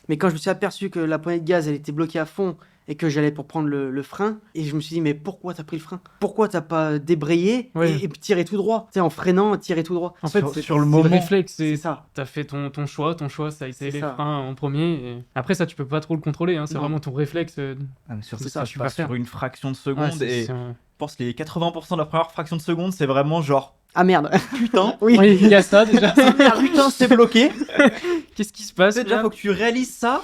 Mais quand je me suis aperçu que la poignée de gaz elle était bloquée à fond et que j'allais pour prendre le frein, et je me suis dit, mais pourquoi t'as pris le frein? Pourquoi t'as pas débrayé Ouais. et tiré tout droit? Tu sais, en freinant, tirer tout droit. En fait, Sur- c'est sur le c'est moment. réflexe. C'est C'est ça. T'as fait ton choix. Ton choix, ça a été C'est les ça. freins en premier. Et... Après, ça, tu peux pas trop le contrôler. Hein, c'est Non. vraiment ton réflexe. Ah, mais surtout C'est ça, ça, ça tu se vas passe faire. sur une fraction de Ouais, seconde et je pense que les 80% de la première fraction de seconde, c'est vraiment genre Ah merde. putain, Oui. Oui, il y a ça déjà. putain, c'est bloqué. Qu'est-ce qui se passe Déjà, là faut que tu réalises ça.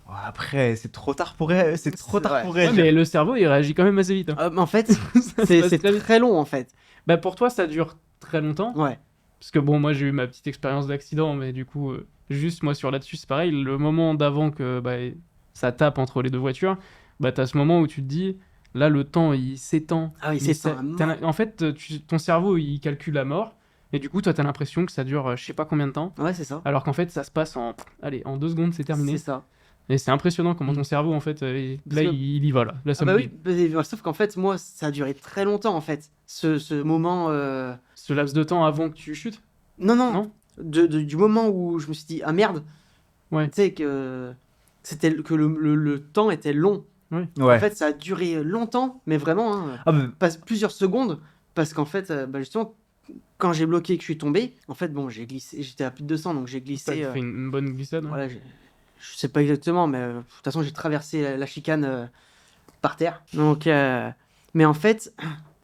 Ouais, après, c'est trop tard pour vrai. réagir. Ouais, mais le cerveau, il réagit quand même assez vite. hein. En fait, Ça se passe c'est très vite. très long en fait. Bah, pour toi, ça dure très longtemps. Ouais. Parce que bon, moi, j'ai eu ma petite expérience d'accident, mais du coup, juste moi sur là-dessus, c'est pareil. Le moment d'avant que bah, ça tape entre les deux voitures, bah, t'as ce moment où tu te dis, là, le temps, il s'étend. Ah oui, Mais c'est ça. En fait, ton cerveau, il calcule la mort. Et du coup, toi, t'as l'impression que ça dure je sais pas combien de temps. Ouais, c'est ça. Alors qu'en fait, ça se passe en 2 secondes, c'est terminé. C'est ça. Et c'est impressionnant comment ton cerveau, en fait, Parce là, que- il y va, là. Là, ça Ah bah me oui, sauf qu'en fait, moi, ça a duré très longtemps en fait. Ce moment. Ce laps de temps avant que tu chutes. Non, non. Non Du moment où je me suis dit, ah merde. Ouais. Tu sais que que le temps était long. Ouais. En fait, ça a duré longtemps, mais vraiment, hein, Ah, mais plusieurs secondes. Parce qu'en fait, justement, quand j'ai bloqué et que je suis tombé, en fait, bon, j'ai glissé. J'étais à plus de 200, donc j'ai Ça glissé. te fait une bonne glissade. hein. Voilà, je sais pas exactement, mais de toute façon, j'ai traversé la chicane par terre. Donc, mais en fait,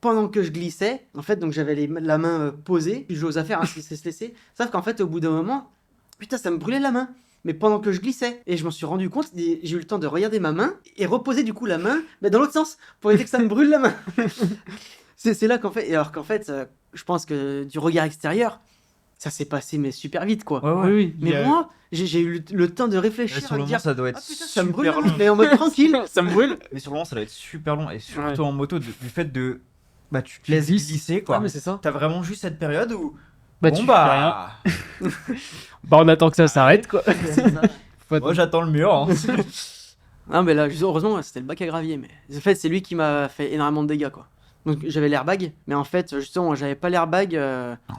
pendant que je glissais, en fait, donc j'avais la main posée, puis j'ose à faire, hein, c'est se laisser. Sauf qu'en fait, au bout d'un moment, putain, ça me brûlait la main. Mais pendant que je glissais, et je m'en suis rendu compte, et j'ai eu le temps de regarder ma main et reposer du coup la main, mais dans l'autre sens, pour éviter que ça me brûle la main. c'est là qu'en fait, et alors qu'en fait, je pense que du regard extérieur, ça s'est passé mais super vite quoi. ouais, ouais. Oui, oui. il y Mais a- moi, j'ai eu le temps de Mais réfléchir, sur à le me moment, dire, ça doit ah être putain, ça me brûle, super long. mais en mode tranquille. ça me brûle. Mais sur le moment, ça doit être super long. Et surtout Ouais. en moto, du fait de. Bah, tu te laisses glisses. glisser, quoi. Ah mais c'est ça. T'as vraiment juste cette période où. Bah, bon, tu bah. Bah, on attend que ça s'arrête, quoi. C'est ça. Faut Moi, j'attends le mur. hein. Non mais là, heureusement, c'était le bac à gravier, mais en fait, c'est lui qui m'a fait énormément de dégâts quoi. Donc j'avais l'airbag, mais en fait, justement, j'avais pas l'airbag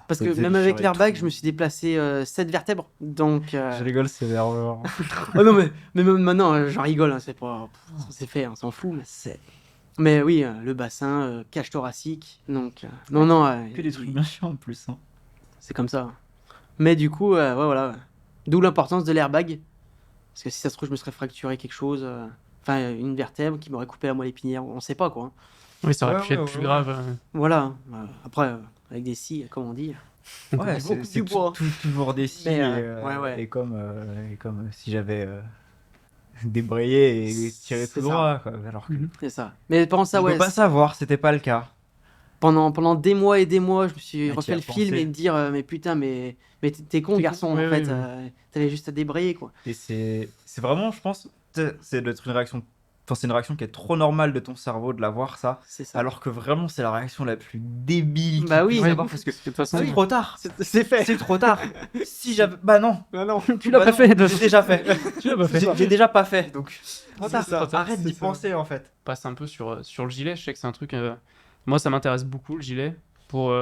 parce que peut-être même avec sur les l'airbag, trous. je me suis déplacé 7 vertèbres. Donc Je rigole, c'est nerveux. oh non mais même maintenant, j'en rigole, hein, c'est pas c'est fait, on s'en fout. Mais oui, le bassin, cage thoracique. Donc non, Que des trucs bien chiants en plus. Hein. c'est comme ça. Mais du coup, ouais, voilà. Ouais. D'où l'importance de l'airbag. Parce que si ça se trouve, je me serais fracturé quelque chose. Enfin, une vertèbre qui m'aurait coupé la moelle épinière. On sait pas, quoi. Oui, ça aurait Ouais, pu être ouais, plus ouais. grave. Voilà. Après, avec des scies, comme on dit. Ouais, beaucoup c'est plus bois. toujours des scies. Mais, Et, et comme si j'avais débrayé et tiré C'est tout ça. droit. Quoi. Alors que Mhm. C'est ça. Mais pendant ça, on ouais. peut pas savoir, c'était pas le cas. Pendant des mois et des mois, je me suis Ah, refait t'y le as film pensé. et me dire mais putain, mais t'es con, T'es garçon, con, en ouais, fait. ouais. T'avais juste à débrayer, quoi. Et c'est vraiment, je pense, c'est d'être une réaction. Enfin, c'est une réaction qui est trop normale de ton cerveau de l'avoir, ça. C'est ça. Alors que vraiment, c'est la réaction la plus débile Bah qu'il oui. puisse y Ouais, avoir parce que de toute façon, c'est trop tard. C'est fait. C'est trop tard. Si j'avais. Bah non. Ah non. tu l'as Bah pas non, fait. J'ai déjà fait. Tu l'as pas fait. J'ai déjà pas fait. Donc, trop C'est tard. ça, trop tard, Arrête c'est d'y ça. penser en fait. Passe un peu sur le gilet. Je sais que c'est un truc. Moi, ça m'intéresse beaucoup le gilet. Pour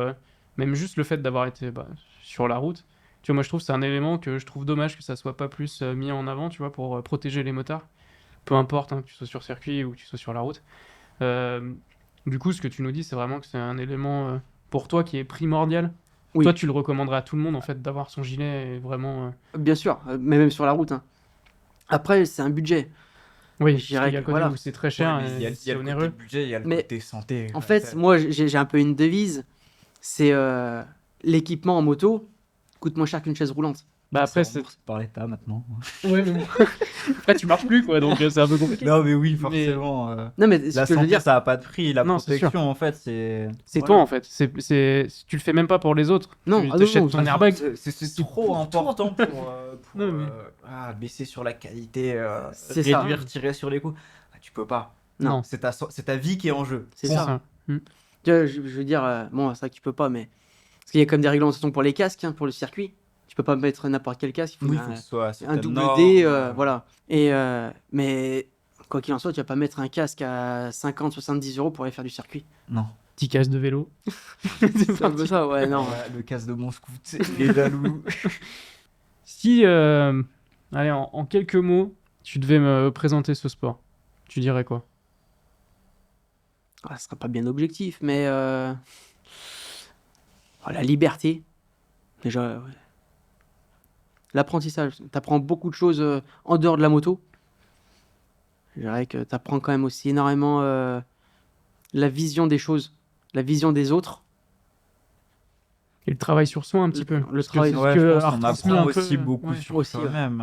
même juste le fait d'avoir été sur la route. Tu vois, moi, je trouve que c'est un élément que je trouve dommage que ça soit pas plus mis en avant, tu vois, pour protéger les motards. Peu importe, hein, que tu sois sur circuit ou que tu sois sur la route. Du coup, ce que tu nous dis, c'est vraiment que c'est un élément pour toi qui est primordial. Oui. Toi, tu le recommanderais à tout le monde, en fait, d'avoir son gilet et vraiment. Bien sûr, mais même sur la route, hein. Après, c'est un budget. Oui, Je parce dirais qu'il y a le que côté voilà. où c'est très cher Ouais, mais et il y a c'est le côté onéreux. budget, il y a le Mais côté santé. En Ouais, fait, c'est- moi, j'ai un peu une devise. C'est l'équipement en moto coûte moins cher qu'une chaise roulante. Bah après, c'est remboursé par l'État maintenant. Ouais, mais bon. Après, tu marches plus, quoi, donc c'est un peu compliqué. Non, mais oui, forcément. Non, mais ce La que je veux santé, dire, ça a pas de prix. La Non, c'est sûr. protection, en fait, c'est. C'est Voilà. toi, en fait. Tu le fais même pas pour les autres. Non, tu ah non, t'achètes non, ton c'est- airbag. C'est trop important pour, Non, mais- baisser sur la qualité, C'est ça. réduire, tirer sur les coups. Ah, tu peux pas. Non. C'est ta vie qui est en jeu. c'est C'est ça. ça. Tu vois, je veux dire, bon, c'est vrai que tu peux pas, mais parce qu'il y a comme des réglementations pour les casques, hein, pour le circuit. Tu peux pas mettre n'importe quel casque. Il faut Oui, il un- faut que ce soit un certaines double normes, D, voilà. Et mais quoi qu'il en soit, tu vas pas mettre un casque à 50-70 euros pour aller faire du circuit. Non. Petit casque de vélo. C'est un peu ça, ouais, non. Ouais, le casque de mon scout, les dalous. Si, allez, en quelques mots, tu devais me présenter ce sport, tu dirais quoi? Ah, ce sera pas bien objectif, mais la liberté, déjà, ouais. L'apprentissage, t'apprends beaucoup de choses en dehors de la moto. Je dirais que t'apprends quand même aussi énormément la vision des choses, la vision des autres. Et le travail sur soi, un petit peu. Le Parce que travail c'est sur ce Ouais, que je pense a qu'on retransmis apprend un peu, aussi beaucoup ouais. sur Aussi, ouais. soi-même.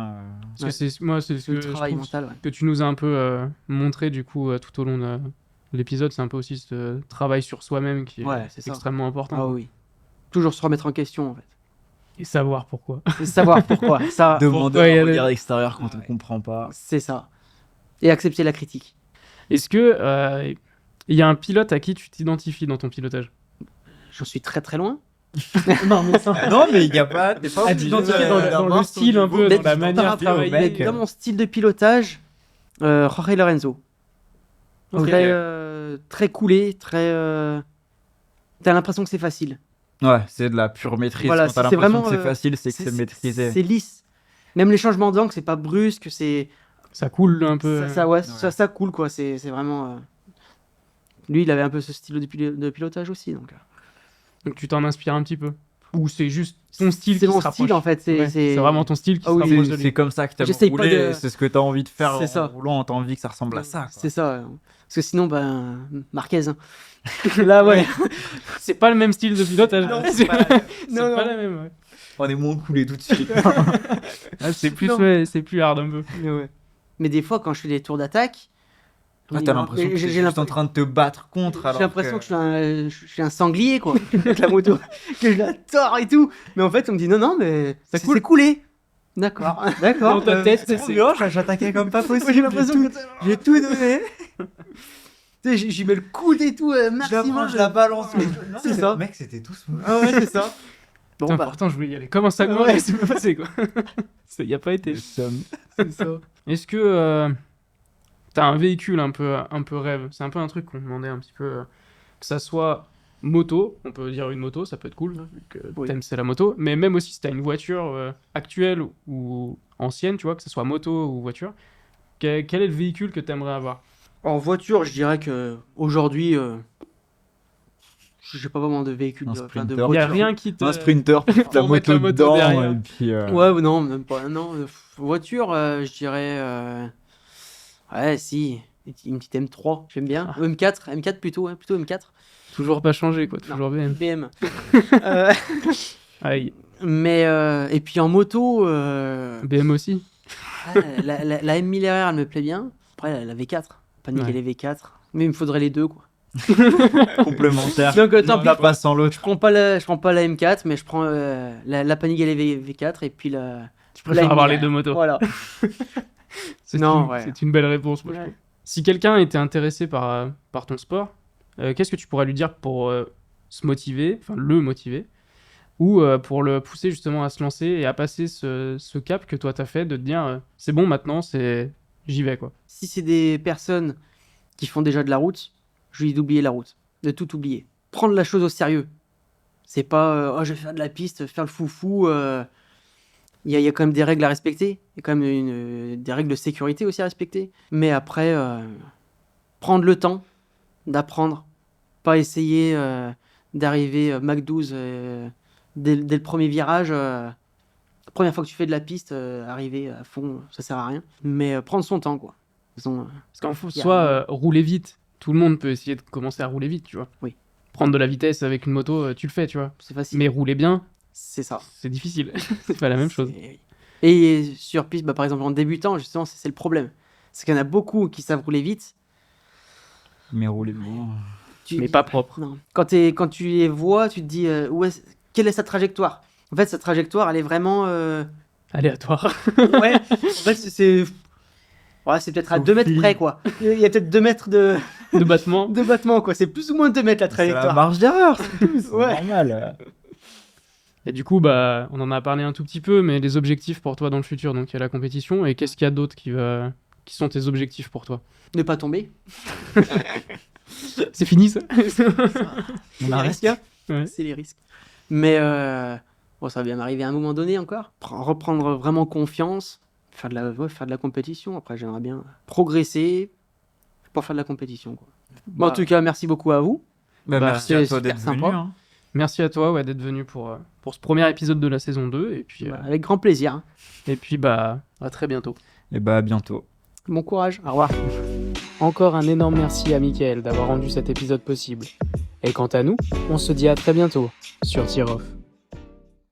Parce que moi, c'est ce Le que je travail trouve mental, ouais. que tu nous as un peu montré, du coup, tout au long de l'épisode. C'est un peu aussi ce travail sur soi-même qui est Ouais, c'est ça. extrêmement important. Ah oui. Toujours se remettre en question, en fait. Et savoir pourquoi. Et savoir pourquoi. Ça, Demander Pourquoi il y a un des- regard extérieur quand on comprend pas. c'est ça. Et accepter la critique. Est-ce que il y a un pilote à qui tu t'identifies dans ton pilotage? J'en suis très très loin. Non, mais ça. Non, mais il y a pas. T'es pas Ah, obligé d'identifier de- dans le d'avoir son style un niveau, peu, mais dans la tu manière de t'en rappelles au travailler. mec, Dans mon style de pilotage, Jorge Lorenzo. Ok. Très coolé, très. T'as l'impression que c'est facile. Ouais, c'est de la pure maîtrise. Voilà, Quand t'as c'est l'impression vraiment, que c'est facile, c'est que c'est maîtrisé. C'est lisse. Même les changements d'angle, c'est pas brusque, c'est. Ça coule un peu. Ouais. Ça coule quoi. C'est vraiment. Lui, il avait un peu ce style de pilotage aussi. Donc tu t'en inspires un petit peu. Ou c'est juste ton style C'est qui mon se rapproche. style en fait. Ouais, c'est vraiment ton style qui Ah se oui, rapproche de C'est lui. c'est comme ça que t'aimes J'essaye pas rouler, de- c'est ce que t'as envie de faire C'est ça. en roulant, t'as envie que ça ressemble à ça. quoi. C'est ça. Parce que sinon, Marquez. Hein. Là, ouais. C'est pas le même style de pilotage. Non, c'est c'est pas la- Non, pas non. la même. Ouais. On est moins coulé tout de suite. Ah, c'est plus, Non. ouais, c'est plus hard un peu. Mais des fois, quand je fais des tours d'attaque, Ouais, t'as l'impression que t'es j'ai juste en train de te battre contre. J'ai alors l'impression que je suis un sanglier, quoi, avec la moto, que je la tords et tout. Mais en fait, on me dit non, mais Ça c'est coule. coulé. D'accord, d'accord. Dans ta tête, c'est trop bien, j'attaquais comme pas possible. Moi, j'ai l'impression que j'ai tout donné. Tu sais, j'y mets le coude et tout, Je la maximum. prends, je la balance. C'est ça. Mec, c'était tout smooth. Ah ouais, c'est ça. Bon, Putain, bah, pourtant, je voulais y aller comme un sagouin, Ouais. mais c'est pas passé, quoi. Ça y a pas été. c'est ça. Est-ce que t'as un véhicule un peu rêve? C'est un peu un truc qu'on demandait un petit peu. Que ça soit moto, on peut dire une moto, ça peut être cool, vu que Oui. thème c'est la moto, mais même aussi si t'as une voiture actuelle ou ancienne, tu vois, que ce soit moto ou voiture, quel est le véhicule que t'aimerais avoir? En voiture, je dirais que aujourd'hui, j'ai pas vraiment de véhicule, Un de Sprinter. Il y a voiture. rien qui te. Un sprinter pour mettre la Pour mettre moto la moto dedans. derrière. Et puis, Ouais, ou non, même pas. Non, voiture, je dirais. Ouais, si. Une petite M3, j'aime bien. Ah. Ou M4 plutôt, ouais, plutôt M4. Toujours pas changé, quoi, toujours BM. BM. Euh, Aïe, mais, et puis en moto, BM aussi. la M1000RR, elle me plaît bien. Après, la V4. Pas niquer Ouais. les V4. Mais il me faudrait les deux, quoi. Complémentaire. Donc, tant L'un pis. va pas sans l'autre. Je prends pas la M4, mais je prends la Panigale V4 et puis la. Je préfère la avoir M4. les deux motos. Voilà. Non, ouais. c'est une belle réponse, moi, je Ouais. trouve. Si quelqu'un était intéressé par ton sport, qu'est-ce que tu pourrais lui dire pour se motiver, enfin le motiver, ou pour le pousser justement à se lancer et à passer ce cap que toi t'as fait de te dire c'est bon maintenant, j'y vais quoi. Si c'est des personnes qui font déjà de la route, je lui dis d'oublier la route, de tout oublier. Prendre la chose au sérieux. C'est pas oh, je vais faire de la piste, faire le foufou. Il y a quand même des règles à respecter. Il y a quand même des règles de sécurité aussi à respecter. Mais après, prendre le temps d'apprendre. Pas essayer d'arriver Mach 12 dès le premier virage. La première fois que tu fais de la piste, arriver à fond, ça sert à rien. Mais prendre son temps, quoi. De toute façon, Parce qu'en y a soit rien. rouler vite, tout le monde peut essayer de commencer à rouler vite, tu vois. Oui. Prendre de la vitesse avec une moto, tu le fais, tu vois. c'est facile. Mais rouler bien, C'est ça. c'est difficile. C'est pas la même chose. Et sur piste, par exemple, en débutant, justement, c'est le problème. C'est qu'il y en a beaucoup qui savent rouler vite. Mais roulez bon. Mais pas propre. Non. Quand tu les vois, tu te dis quelle est sa trajectoire. En fait, sa trajectoire, elle est vraiment. Aléatoire. Ouais. En fait, ouais, c'est peut-être à Au 2 mètres fil. près, quoi. Il y a peut-être 2 mètres de De battement. battement, quoi. C'est plus ou moins 2 mètres la C'est la trajectoire. marge d'erreur, c'est tout. C'est Ouais. normal. Et du coup, bah, on en a parlé un tout petit peu, mais les objectifs pour toi dans le futur, donc il y a la compétition, et qu'est-ce qu'il y a d'autre qui sont tes objectifs pour toi? Ne pas tomber. C'est fini ça? On Les arrête. risques. Ouais. C'est les risques. Mais bon, ça va bien m'arriver à un moment donné encore. Reprendre vraiment confiance. Faire de la compétition. Après, j'aimerais bien progresser pour faire de la compétition, quoi. Bon, en tout cas, merci beaucoup à vous. Bah, Bah, merci à c'est toi super d'être venu. sympa. hein. Merci à toi d'être venu pour ce premier épisode de la saison 2, et puis, Avec grand plaisir. Hein. bah, à très bientôt. Et bah, à bientôt. Bon courage. Au revoir. Encore un énorme merci à Mickaël d'avoir rendu cet épisode possible. Et quant à nous, on se dit à très bientôt sur Tir Off.